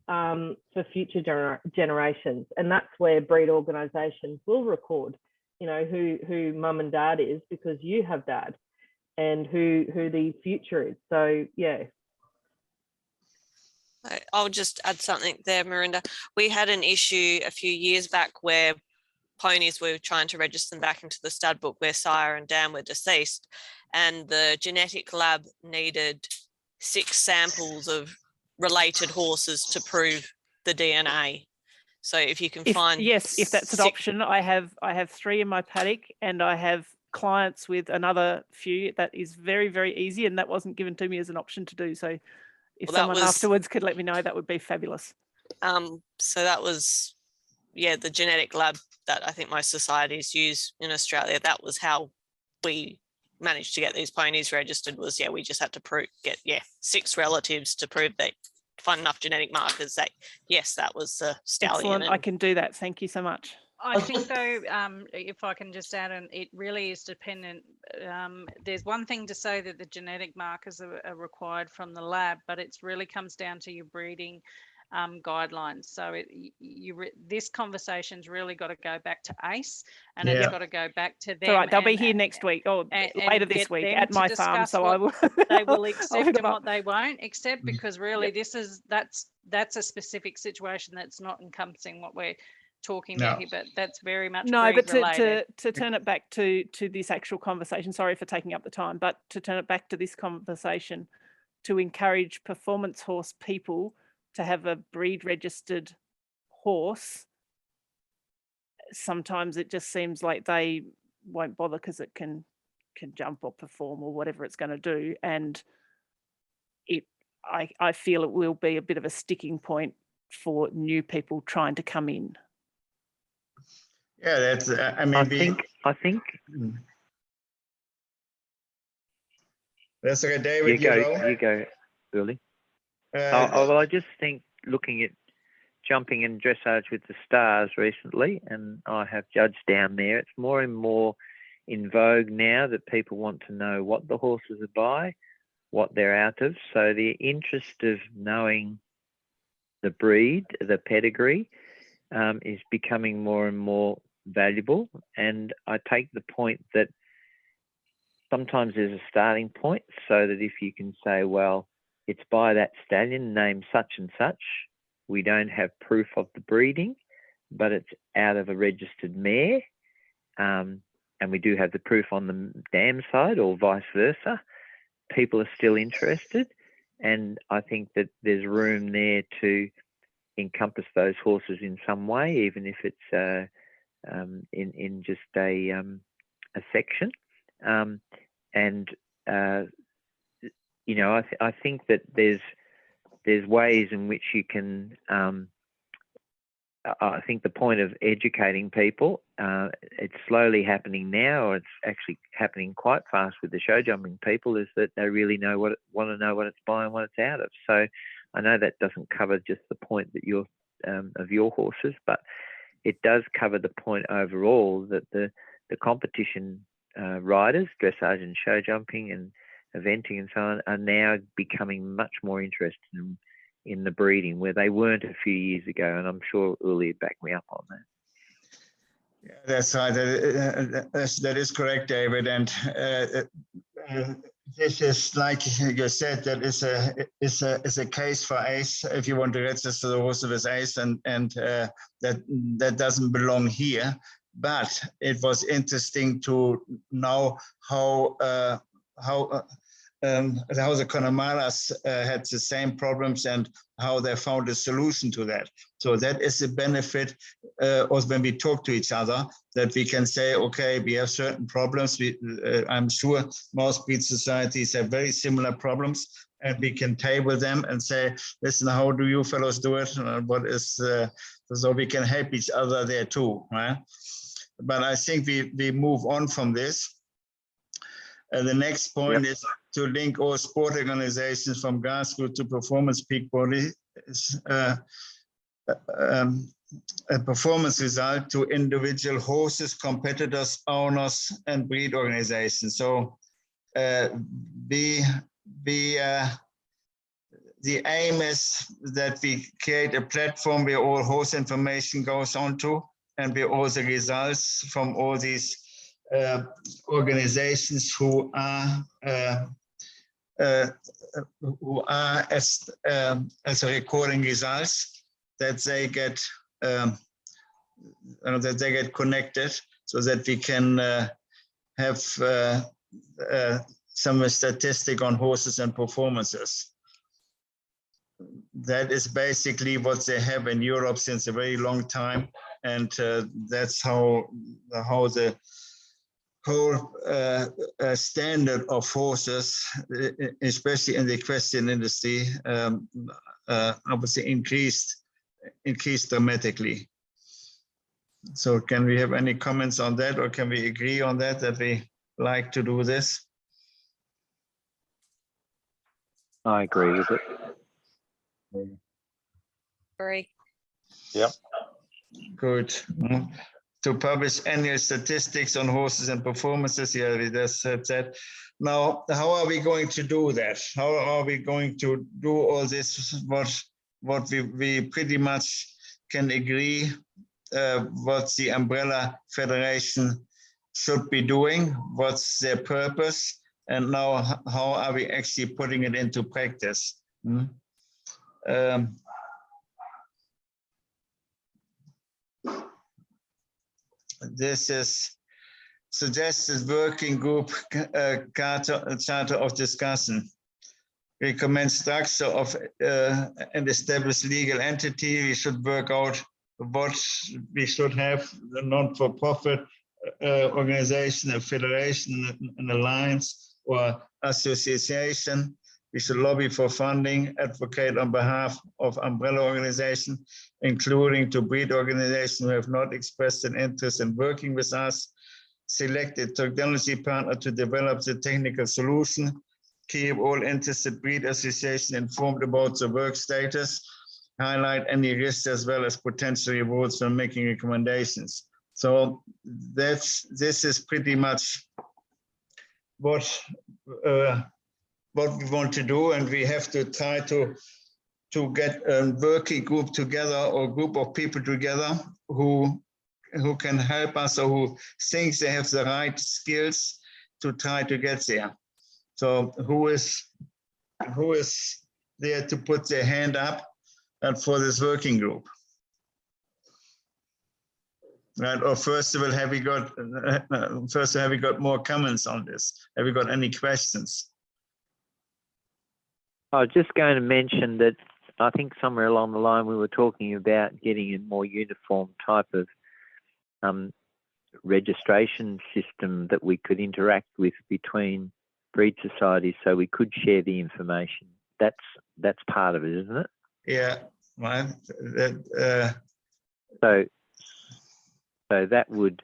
for future generations. And that's where breed organisations will record, who mum and dad is, because you have dad, and who the future is. So yeah. I'll just add something there, Marinda. We had an issue a few years back where ponies, we were trying to register them back into the stud book where sire and dam were deceased, and the genetic lab needed 6 samples of related horses to prove the DNA. So if you can find if that's an option, I have 3 in my paddock, and I have clients with another few. That is very, very easy, and that wasn't given to me as an option to do. So if someone afterwards could let me know, that would be fabulous. So that was, yeah, the genetic lab that I think most societies use in Australia. That was how we managed to get these ponies registered. Was, yeah, we just had to get 6 relatives to prove that, find enough genetic markers that yes, that was the stallion. Excellent. I can do that. Thank you so much. I think though, if I can just add, and it really is dependent. There's one thing to say that the genetic markers are required from the lab, but it really comes down to your breeding guidelines. So this conversation's really got to go back to ACE, and it's got to go back to them. It's all right. They'll be here next week or later this week at my farm. So I will. They will accept and what they won't accept, because really that's a specific situation that's not encompassing what we're talking about here, but that's very much but related. to turn it back to this actual conversation, sorry for taking up the time, but to turn it back to this conversation, to encourage performance horse people to have a breed registered horse, sometimes it just seems like they won't bother because it can jump or perform or whatever it's going to do, and I feel it will be a bit of a sticking point for new people trying to come in. Yeah, that's. I mean, I think. That's okay, David. You go, Billy. Well, I just think looking at jumping and dressage with the stars recently, and I have judged down there, it's more and more in vogue now that people want to know what the horses are by, what they're out of. So the interest of knowing the breed, the pedigree, is becoming more and more valuable. And I take the point that sometimes there's a starting point, so that if you can say, well, it's by that stallion named such and such, we don't have proof of the breeding, but it's out of a registered mare, and we do have the proof on the dam side, or vice versa, people are still interested. And I think that there's room there to encompass those horses in some way, even if it's in just a section. You know, I think that there's ways in which you can. I think the point of educating people, it's slowly happening now, or it's actually happening quite fast with the show jumping people, is that they really want to know what it's by and what it's out of. So I know that doesn't cover just the point that you're of your horses, but it does cover the point overall that the competition riders, dressage and show jumping and eventing and so on, are now becoming much more interested in the breeding, where they weren't a few years ago. And I'm sure Uli would back me up on that. Yeah, that's right. That is correct, David. And this is, like you said, that is a case for ACE. If you want to register the horse as ACE, and that doesn't belong here. But it was interesting to know how the Connemara's had the same problems and how they found a solution to that. So that is a benefit, also when we talk to each other, that we can say, okay, we have certain problems. I'm sure most breed societies have very similar problems, and we can table them and say, listen, how do you fellows do it? What is so we can help each other there too, right? But I think we move on from this. The next point is to link all sport organizations from grassroots to performance peak bodies, a performance result to individual horses, competitors, owners, and breed organizations. So the aim is that we create a platform where all horse information goes onto, and where all the results from all these organizations who are as a recording results, that they get that they get connected so that we can have some statistic on horses and performances. That is basically what they have in Europe since a very long time, and that's how the whole standard of horses, especially in the equestrian industry, obviously increased dramatically. So can we have any comments on that, or can we agree on that we like to do this? I agree with it. Agree. Yep. Good. To publish annual statistics on horses and performances, yeah, we just said that. Now, how are we going to do that? How are we going to do all this? What we pretty much can agree what the umbrella federation should be doing, what's their purpose, and now how are we actually putting it into practice? This is suggested working group charter of discussion. Recommend structure of an established legal entity. We should work out what we should have, the non-for-profit organization, a federation, an alliance, or association. We should lobby for funding, advocate on behalf of umbrella organizations, including to breed organizations who have not expressed an interest in working with us, select a technology partner to develop the technical solution, keep all interested breed associations informed about the work status, highlight any risks as well as potential rewards when making recommendations. So this is pretty much what we want to do, and we have to try to get a working group together or a group of people together who can help us or who think they have the right skills to try to get there. So who is there to put their hand up and for this working group? Right, or first of all, have we got more comments on this? Have we got any questions? I was just going to mention that I think somewhere along the line we were talking about getting a more uniform type of registration system that we could interact with between breed societies, so we could share the information. That's part of it, isn't it? Yeah, right. So that would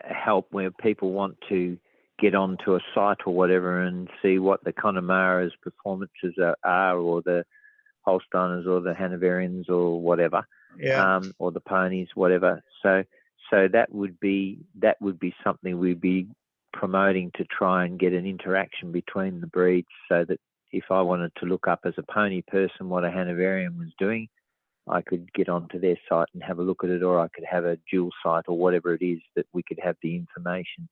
help where people want to get onto a site or whatever and see what the Connemara's performances are, or the Holsteiners or the Hanoverians or whatever, yeah. Or the ponies, whatever. So that would be something we'd be promoting to try and get an interaction between the breeds, so that if I wanted to look up as a pony person what a Hanoverian was doing, I could get onto their site and have a look at it, or I could have a dual site or whatever it is that we could have the information.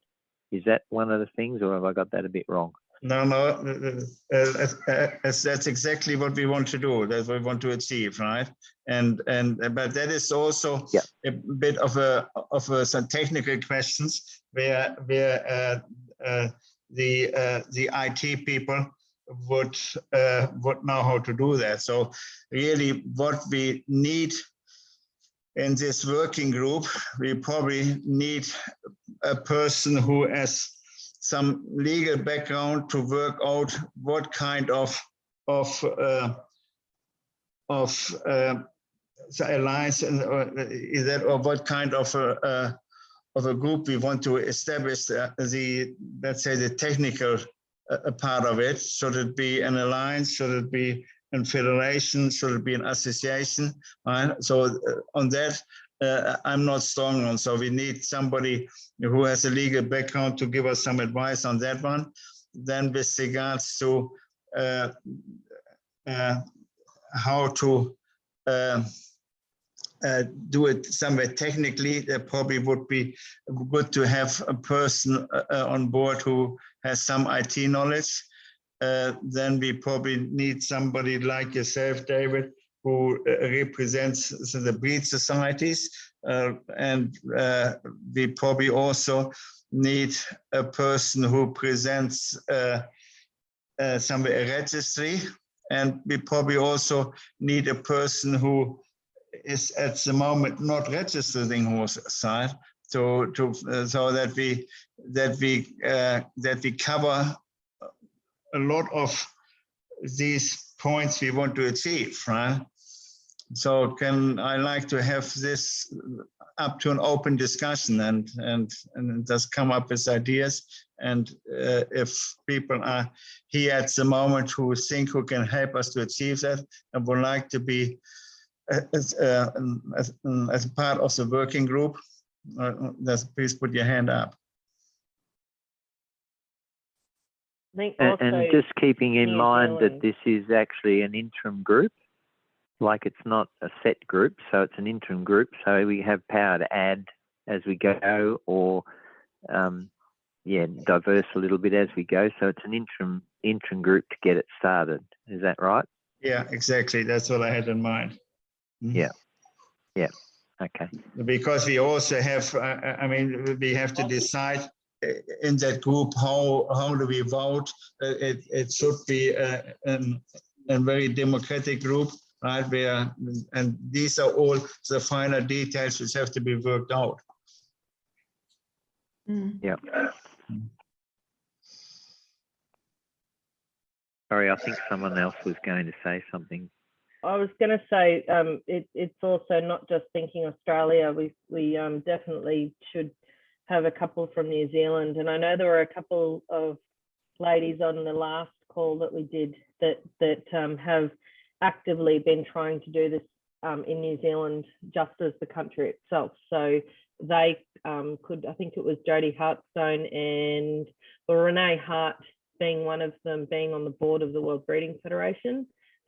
Is that one of the things, or have I got that a bit wrong? No, that's exactly what we want to do. That's what we want to achieve, right? But that is also a bit of some technical questions where the IT people would know how to do that. So really, what we need in this working group, we probably need a person who has some legal background to work out what kind of alliance is that, or what kind of a group we want to establish. Let's say the technical part of it. Should it be an alliance? Should it be a federation? Should it be an association? Right? So on that, I'm not strong on. So we need somebody who has a legal background to give us some advice on that one. Then with regards to how to do it somewhere technically, there probably would be good to have a person on board who has some IT knowledge. Then we probably need somebody like yourself, David, who represents the breed societies, and we probably also need a person who presents a registry, and we probably also need a person who is at the moment not registered in horse side, so that we cover a lot of these points we want to achieve, right? So I like to have this up to an open discussion and just come up with ideas. And if people are here at the moment who can help us to achieve that and would like to be as a part of the working group, please put your hand up. And just keeping in mind that this is actually an interim group, like it's not a set group, so it's an interim group, so we have power to add as we go, or diverse a little bit as we go. So it's an interim group to get it started. Is that right? Yeah, exactly. That's what I had in mind. Yeah. Okay. Because we also have, we have to decide in that group how do we vote. It should be a very democratic group, right? And these are all the final details which have to be worked out. Yeah. Sorry, I think someone else was going to say something. I was going to say it's also not just thinking Australia. We definitely should have a couple from New Zealand, and I know there were a couple of ladies on the last call that we did that have actively been trying to do this in New Zealand, just as the country itself. So they could, I think it was Jodie Hartstone and Renee Hart being one of them, being on the board of the World Breeding Federation.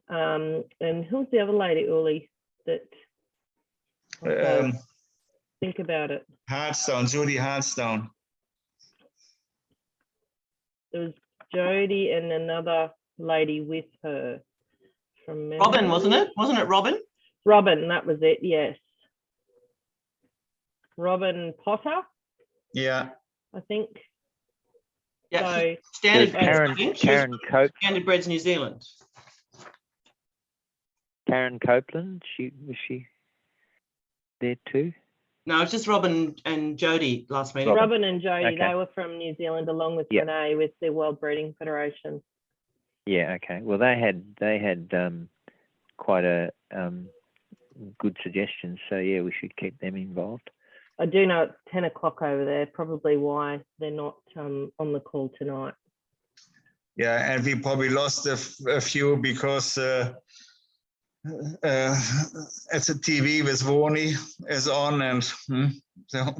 And who's the other lady, Uli, that think about it? Hartstone, Judy Hartstone. There was Jodie and another lady with her. From Robin, wasn't it? Wasn't it Robin? Robin, that was it, yes. Robin Potter? Yeah. I think. Yeah, so, Standard Karen Cope. Standard Breeds New Zealand. Karen Copeland, was she there too? No, it's just Robin and Jodie last meeting. Robin and Jodie, Okay. they were from New Zealand along with Yep. Renee with the World Breeding Federation. Yeah, okay. Well, they had quite a good suggestions, so yeah, we should keep them involved. I do know it's 10 o'clock over there, probably why they're not on the call tonight. Yeah, and we probably lost a few because as the TV with Warney is on, and so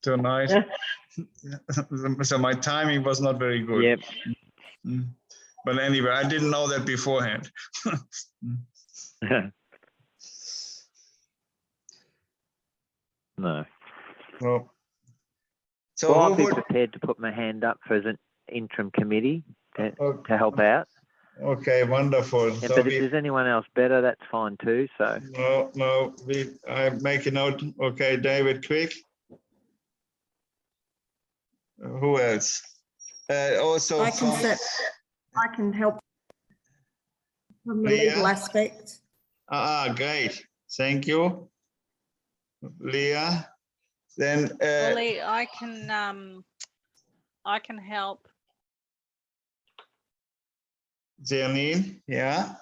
tonight, so my timing was not very good. Yep. But anyway, I didn't know that beforehand. No. Well, I'll be prepared to put my hand up for an interim committee to help out. Okay, wonderful. Yeah, but if there's anyone else better, that's fine too. So no, I make a note. Okay, David, quick. Who else? Also, I can help from the legal aspect. Great. Thank you, Leah. Then Ollie, I can help. Janine, yeah.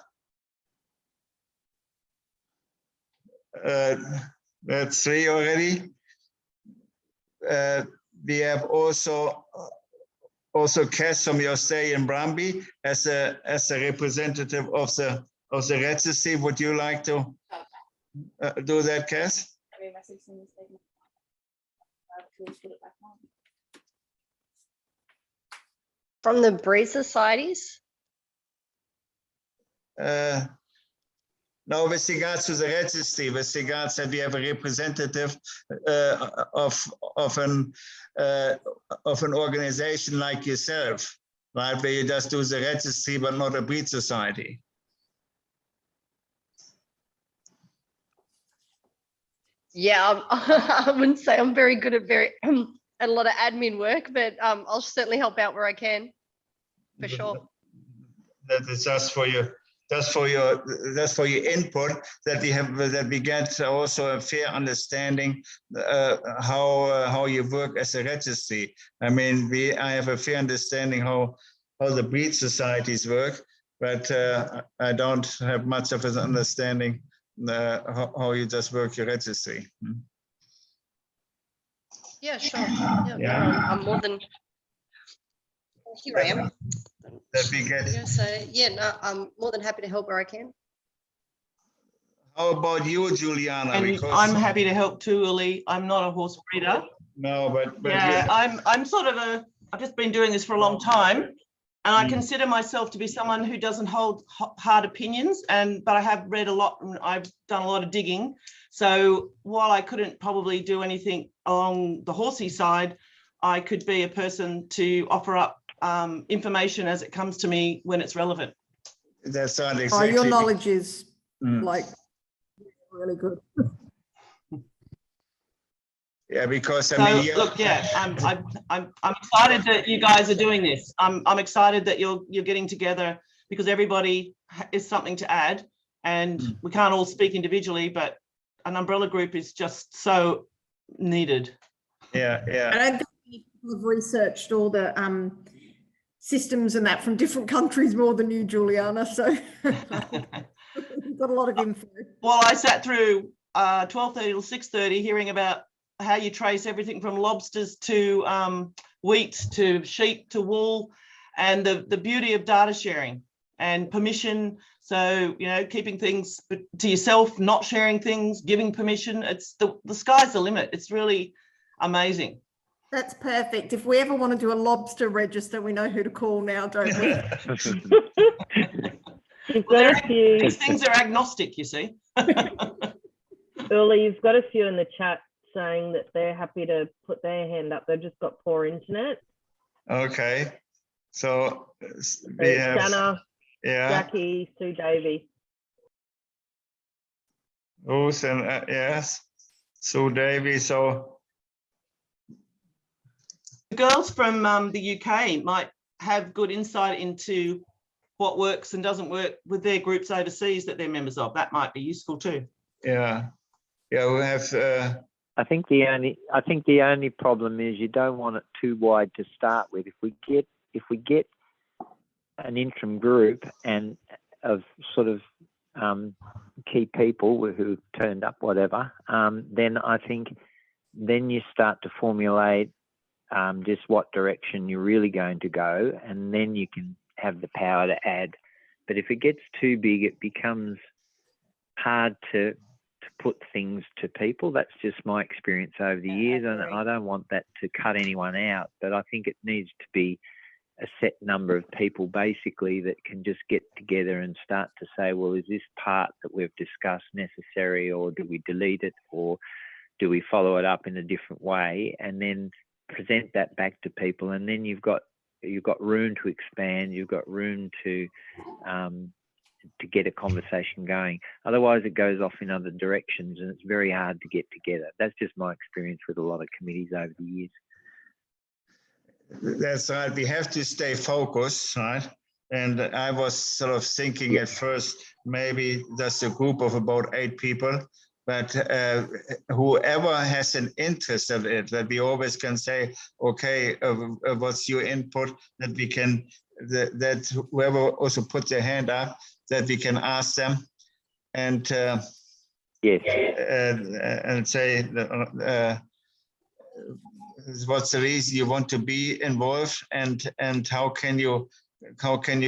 That's 3 already. We have also Cass from the Australian Brumby as a representative of the registry. Would you like to do that, Cass? From the breed societies? No, with regards to the registry, with regards that we have a representative of an organization like yourself, right, where you just do the registry but not a breed society. Yeah, I wouldn't say I'm very good at at a lot of admin work, but I'll certainly help out where I can, for sure. That is just for your input, that we get also a fair understanding how you work as a registry. I mean, I have a fair understanding how the breed societies work, but I don't have much of an understanding how you just work your registry. Yeah, sure. Yeah. No, I'm more than, here I am. That we get. So yeah, no, I'm more than happy to help where I can. How about you, Juliana? And because I'm happy to help too, Uli. I'm not a horse breeder. No, but yeah, I'm sort of I've just been doing this for a long time, and I consider myself to be someone who doesn't hold hard opinions, but I have read a lot and I've done a lot of digging. So while I couldn't probably do anything along the horsey side, I could be a person to offer up information as it comes to me when it's relevant. That's not exactly. Your knowledge is like really good. Yeah, because I mean, look, yeah, I'm excited that you guys are doing this. I'm excited that you're getting together, because everybody is something to add, and we can't all speak individually, but an umbrella group is just so needed. Yeah. I don't think people have researched all the systems and that from different countries more than you, Juliana. So you've got a lot of info. Well, I sat through 12:30 till 6:30 hearing about how you trace everything from lobsters to wheat to sheep to wool, and the beauty of data sharing and permission. So, you know, keeping things to yourself, not sharing things, giving permission. It's the sky's the limit. It's really amazing. That's perfect. If we ever want to do a lobster register, we know who to call now, don't we? These things are agnostic, you see. Uli, you've got a few in the chat saying that they're happy to put their hand up. They've just got poor internet. Okay. So we have Shanna, Jackie, Sue Davey. Oh, yes. Sue Davey. So the girls from the UK might have good insight into what works and doesn't work with their groups overseas that they're members of. That might be useful too. Yeah, we have. I think the only problem is you don't want it too wide to start with. If we get an interim group and of sort of key people who've turned up, whatever, then I think then you start to formulate just what direction you're really going to go, and then you can have the power to add. But if it gets too big, it becomes hard to put things to people. That's just my experience over the years, and I don't want that to cut anyone out, but I think it needs to be a set number of people basically that can just get together and start to say, well, is this part that we've discussed necessary, or do we delete it, or do we follow it up in a different way, and then present that back to people, and then you've got room to expand, you've got room to get a conversation going. Otherwise it goes off in other directions and it's very hard to get together. That's just my experience with a lot of committees over the years. That's right. We have to stay focused, right? And I was sort of thinking at first, maybe that's a group of about 8 people, but whoever has an interest of it, that we always can say, okay, what's your input, that we can, that whoever also put their hand up, that we can ask them and yes, and say what's the reason you want to be involved, and how can you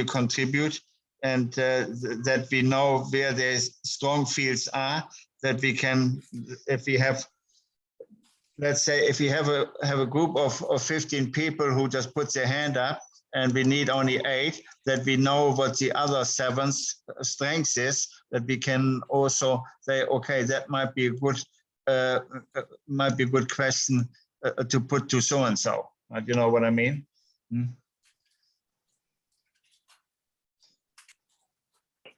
contribute, and that we know where their strong fields are, that we can, if we have, let's say, if we have a group of 15 people who just put their hand up, and we need only 8, that we know what the other 7's strengths is, that we can also say, okay, that might be a good question to put to so and so. You know what I mean?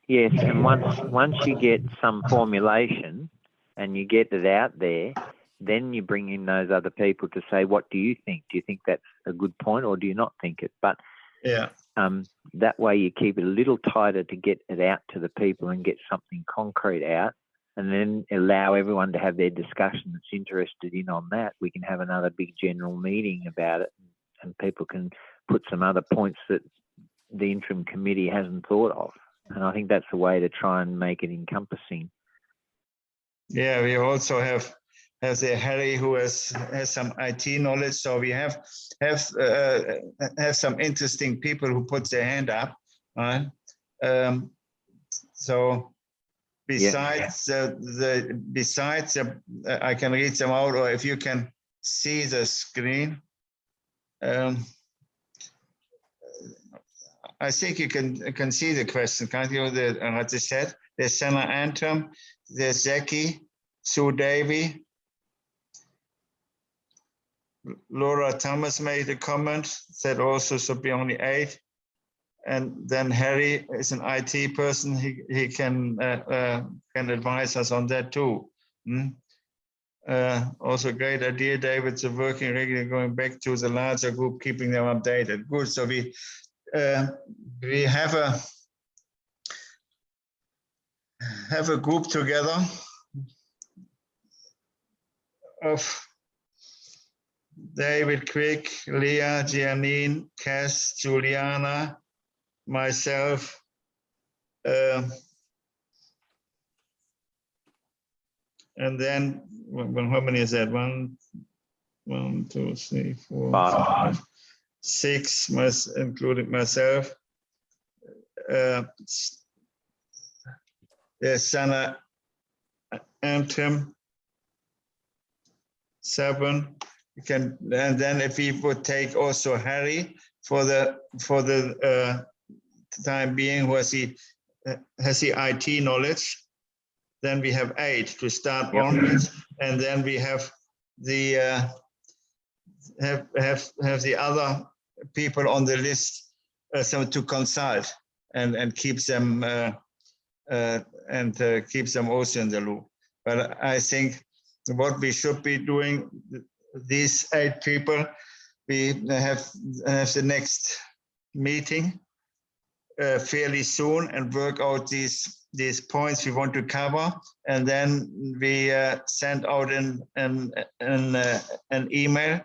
Yes, and once you get some formulation, and you get it out there, then you bring in those other people to say, what do you think? Do you think that's a good point, or do you not think it? But yeah, that way you keep it a little tighter to get it out to the people and get something concrete out, and then allow everyone to have their discussion that's interested in on that. We can have another big general meeting about it, and people can put some other points that the interim committee hasn't thought of. And I think that's the way to try and make it encompassing. Yeah, we also have the Harry, who has some IT knowledge. So we have some interesting people who put their hand up. Right? So besides I can read them out, or if you can see the screen. I think you can see the question, can't you? What they said. There's Senna Antrim, there's Zeki, Sue Davy, Laura Thomas made a comment, said also should be only 8. And then Harry is an IT person. He can advise us on that too. Also great idea, David. So working regularly, going back to the larger group, keeping them updated. Good. So we have a group together of David, Quick, Leah, Giannine, Cass, Juliana, myself, and then how many is that? 1, 2, 3, 4, 5, 6, including myself. There's Sana Antrim, 7. You can, and then if we would take also Harry for the time being, who has the IT knowledge, then we have 8 to start on with, and then we have the have the other people on the list to consult and keep them keeps them also in the loop. But I think what we should be doing, these 8 people, we have the next meeting fairly soon and work out these points we want to cover, and then we send out an email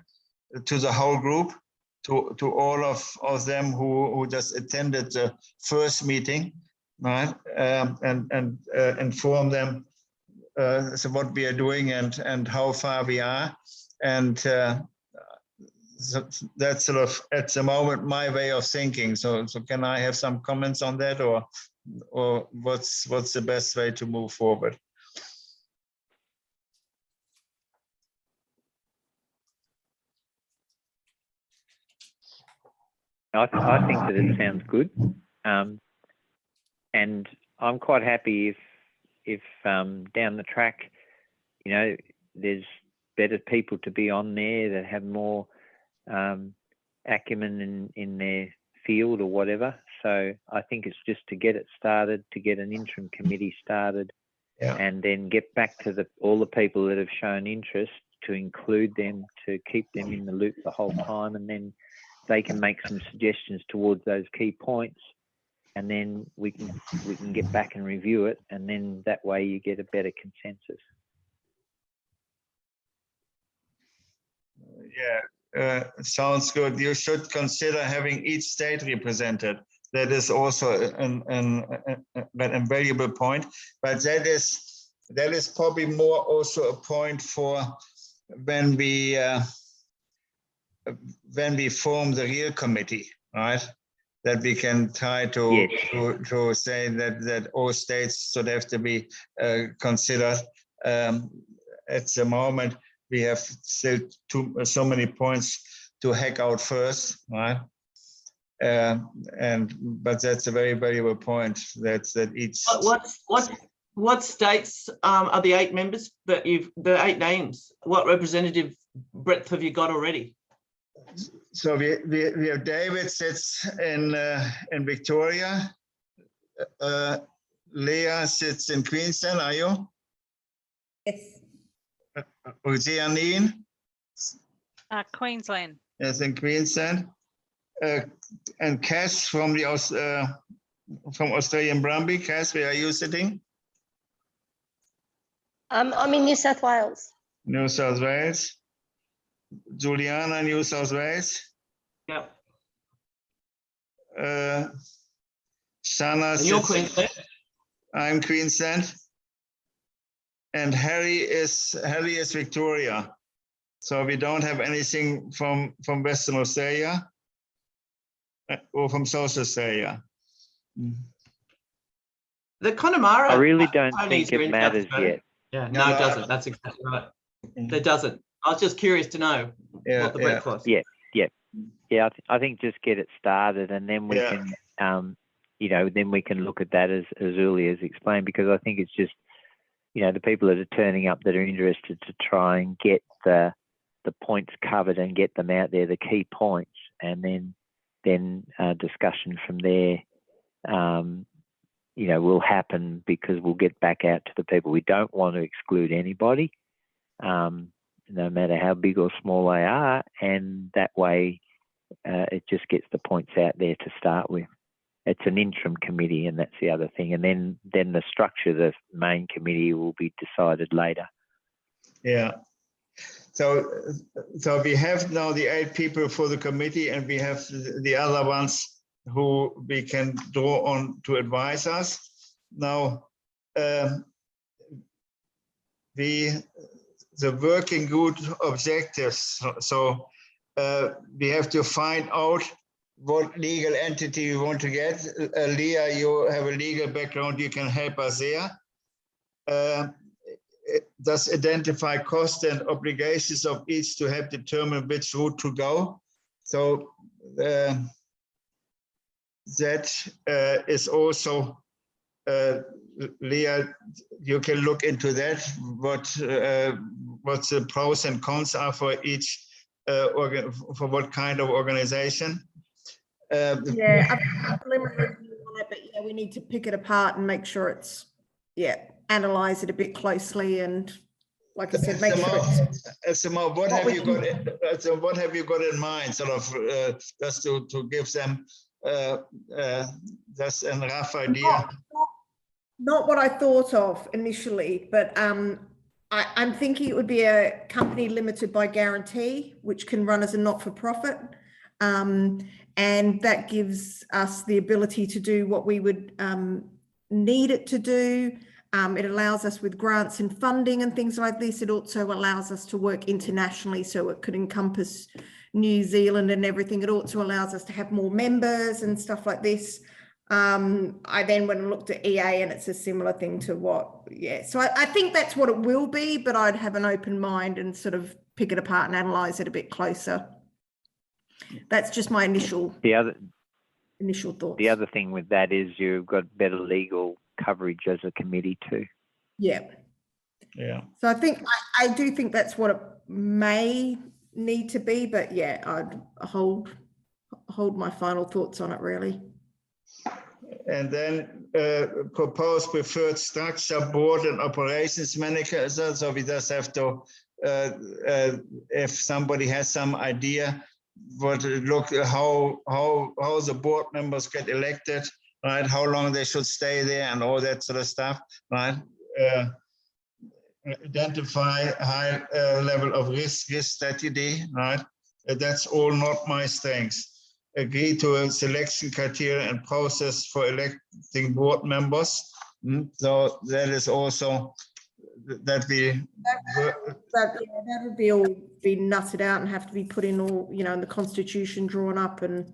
to the whole group, to all of them who just attended the first meeting, right? And inform them so what we are doing and how far we are, and so that's sort of at the moment my way of thinking. So can I have some comments on that, or what's the best way to move forward? I think that it sounds good, and I'm quite happy if down the track, you know, there's better people to be on there that have more acumen in their field or whatever. So I think it's just to get it started, to get an interim committee started, and then get back to all the people that have shown interest, to include them, to keep them in the loop the whole time, and then they can make some suggestions towards those key points, and then we can get back and review it, and then that way you get a better consensus. Yeah, sounds good. You should consider having each state represented. That is also an invaluable point, but that is probably more also a point for when we form the real committee, right? That we can try to say that all states should have to be considered. At the moment, we have still so many points to hack out first, right? But that's a very valuable point. That each. What states are the 8 members that the 8 names? What representative breadth have you got already? So we have David sits in Victoria. Leah sits in Queensland. Are you? Yes. Janine? Queensland. Yes, in Queensland. And Cass from the from Australian Brumby. Cass, where are you sitting? I'm in New South Wales. New South Wales. Juliana, New South Wales. Yep. Shana. And you're Queensland? I'm Queensland. And Harry is Victoria. So we don't have anything from Western Australia or from South Australia. The Connemara. I really don't ponies think are it in matters South Australia. yet. Yeah, no, it doesn't. That's exactly right. It doesn't. I was just curious to know what the breadth was. Yeah. I think just get it started, and then we can, then we can look at that as early as explained, because I think it's just, the people that are turning up that are interested to try and get the points covered and get them out there, the key points, and then discussion from there, will happen, because we'll get back out to the people. We don't want to exclude anybody, no matter how big or small they are, and that way it just gets the points out there to start with. It's an interim committee, and that's the other thing. And then the structure of the main committee will be decided later. Yeah. So we have now the 8 people for the committee, and we have the other ones who we can draw on to advise us. Now, the working group objectives. So we have to find out what legal entity we want to get. Leah, you have a legal background, you can help us there. It does identify costs and obligations of each to help determine which route to go. So that is also, Leah, you can look into that, what the pros and cons are for each, for what kind of organization. I've preliminary view on it, but we need to pick it apart and make sure it's, analyze it a bit closely, and like I said, make sure it's what have you got? What have you got in mind? Sort of just to give them just a rough idea. Not what I thought of initially, but I'm thinking it would be a company limited by guarantee, which can run as a not-for-profit. And that gives us the ability to do what we would need it to do. It allows us with grants and funding and things like this. It also allows us to work internationally, so it could encompass New Zealand and everything. It also allows us to have more members and stuff like this. I then went and looked at EA, and it's a similar thing to what, so I think that's what it will be, but I'd have an open mind and sort of pick it apart and analyze it a bit closer. That's just my initial thoughts. The other thing with that is you've got better legal coverage as a committee too. Yeah. So I think I do think that's what it may need to be, but I'd hold my final thoughts on it, really. And then propose preferred structure, board and operations manager. So we just have to, if somebody has some idea, how the board members get elected, right? How long they should stay there and all that sort of stuff, right? Identify high level of risk strategy, right? That's all not my strengths. Agree to a selection criteria and process for electing board members. So that is also that would be all be nutted out and have to be put in all, in the constitution drawn up and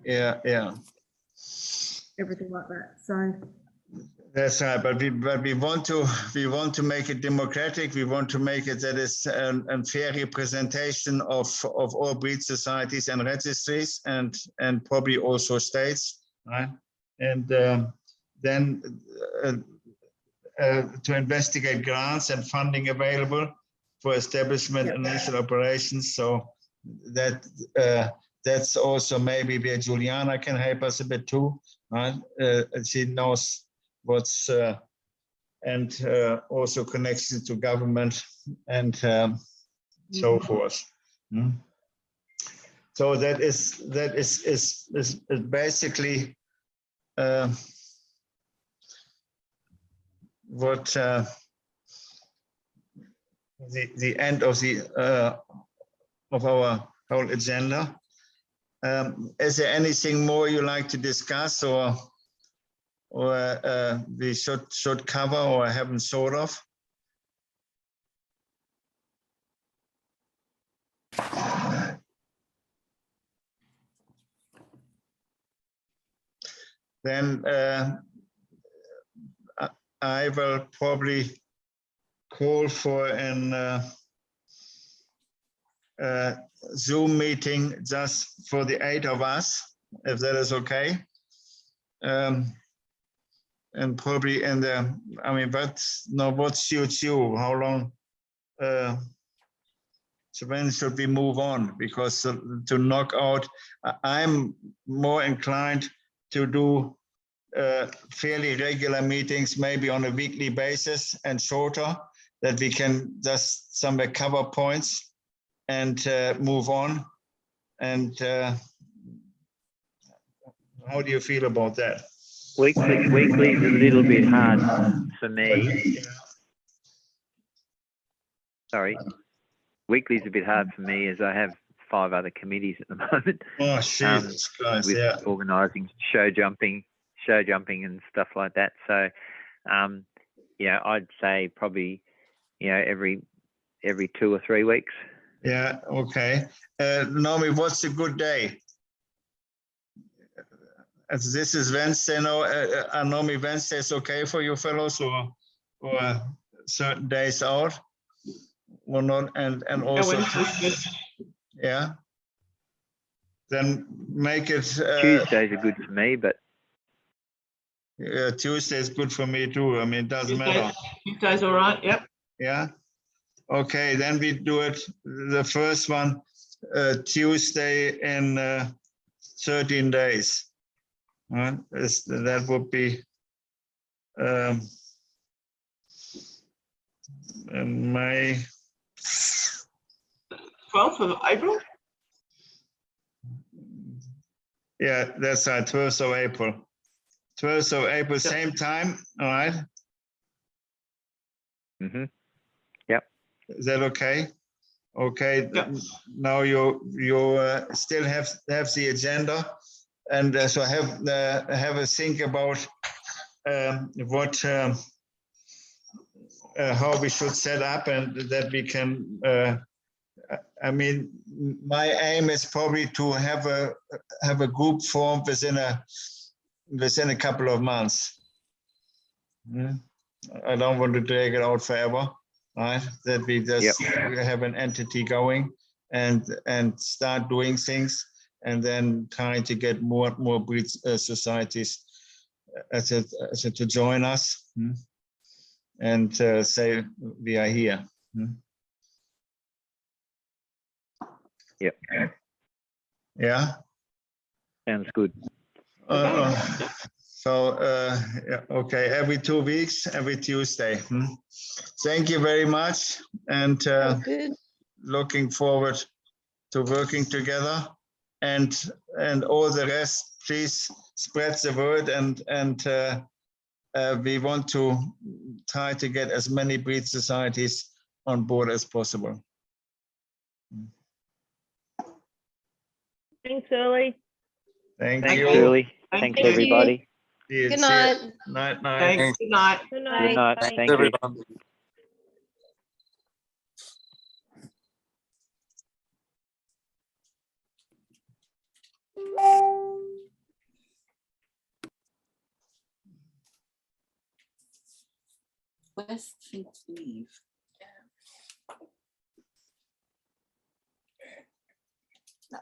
everything like that. So that's right, but we want to make it democratic. We want to make it that is a fair representation of all breed societies and registries and probably also states, right? And then to investigate grants and funding available for establishment and initial operations. So that's also maybe where Juliana can help us a bit too, right? She knows what's and also connection to government and so forth. So that is basically what the end of our whole agenda. Is there anything more you like to discuss, or we should cover or haven't thought of? Then I will probably call for an Zoom meeting just for the 8 of us, if that is okay. And probably in the, I mean, what suits you? How long? So when should we move on? Because to knock out, I'm more inclined to do fairly regular meetings, maybe on a weekly basis and shorter, that we can just somewhere cover points and move on. And how do you feel about that? Weekly is a little bit hard for me. Sorry. Weekly is a bit hard for me as I have 5 other committees at the moment. Oh, Jesus Christ, with yeah. organising show jumping and stuff like that. So, yeah, I'd say probably, every 2 or 3 weeks. Yeah, okay. Naomi, what's a good day? As this is Wednesday, no, Naomi, Wednesday is okay for you fellows, or certain days out, or not? And also, yeah. Then make it. Tuesdays are good for me, but. Yeah, Tuesday is good for me too. I mean, it doesn't matter. Tuesday's all right. Yep. Yeah. Okay, then we do it. The first one, Tuesday in 13 days. That would be in May. 12th of April? Yeah, that's right, 12th of April. 12th of April, same time, all right? Mm-hmm. Yep. Is that okay? Okay, yep. Now you still have the agenda, and so have a think about what how we should set up, and that we can. I mean, my aim is probably to have a group formed within a couple of months. I don't want to drag it out forever. Right, that we just have an entity going and start doing things, and then trying to get more breed societies to join us and say we are here. Yep. Yeah. Sounds good. So, yeah, okay, every 2 weeks, every Tuesday. Thank you very much, and looking forward to working together, and all the rest. Please spread the word, and we want to try to get as many breed societies on board as possible. Thanks, Early. Thanks, Early. Thanks, everybody. Good night. Night. Thanks. Good night. Good night. Good night. Bye. Thank you. Where's Steve?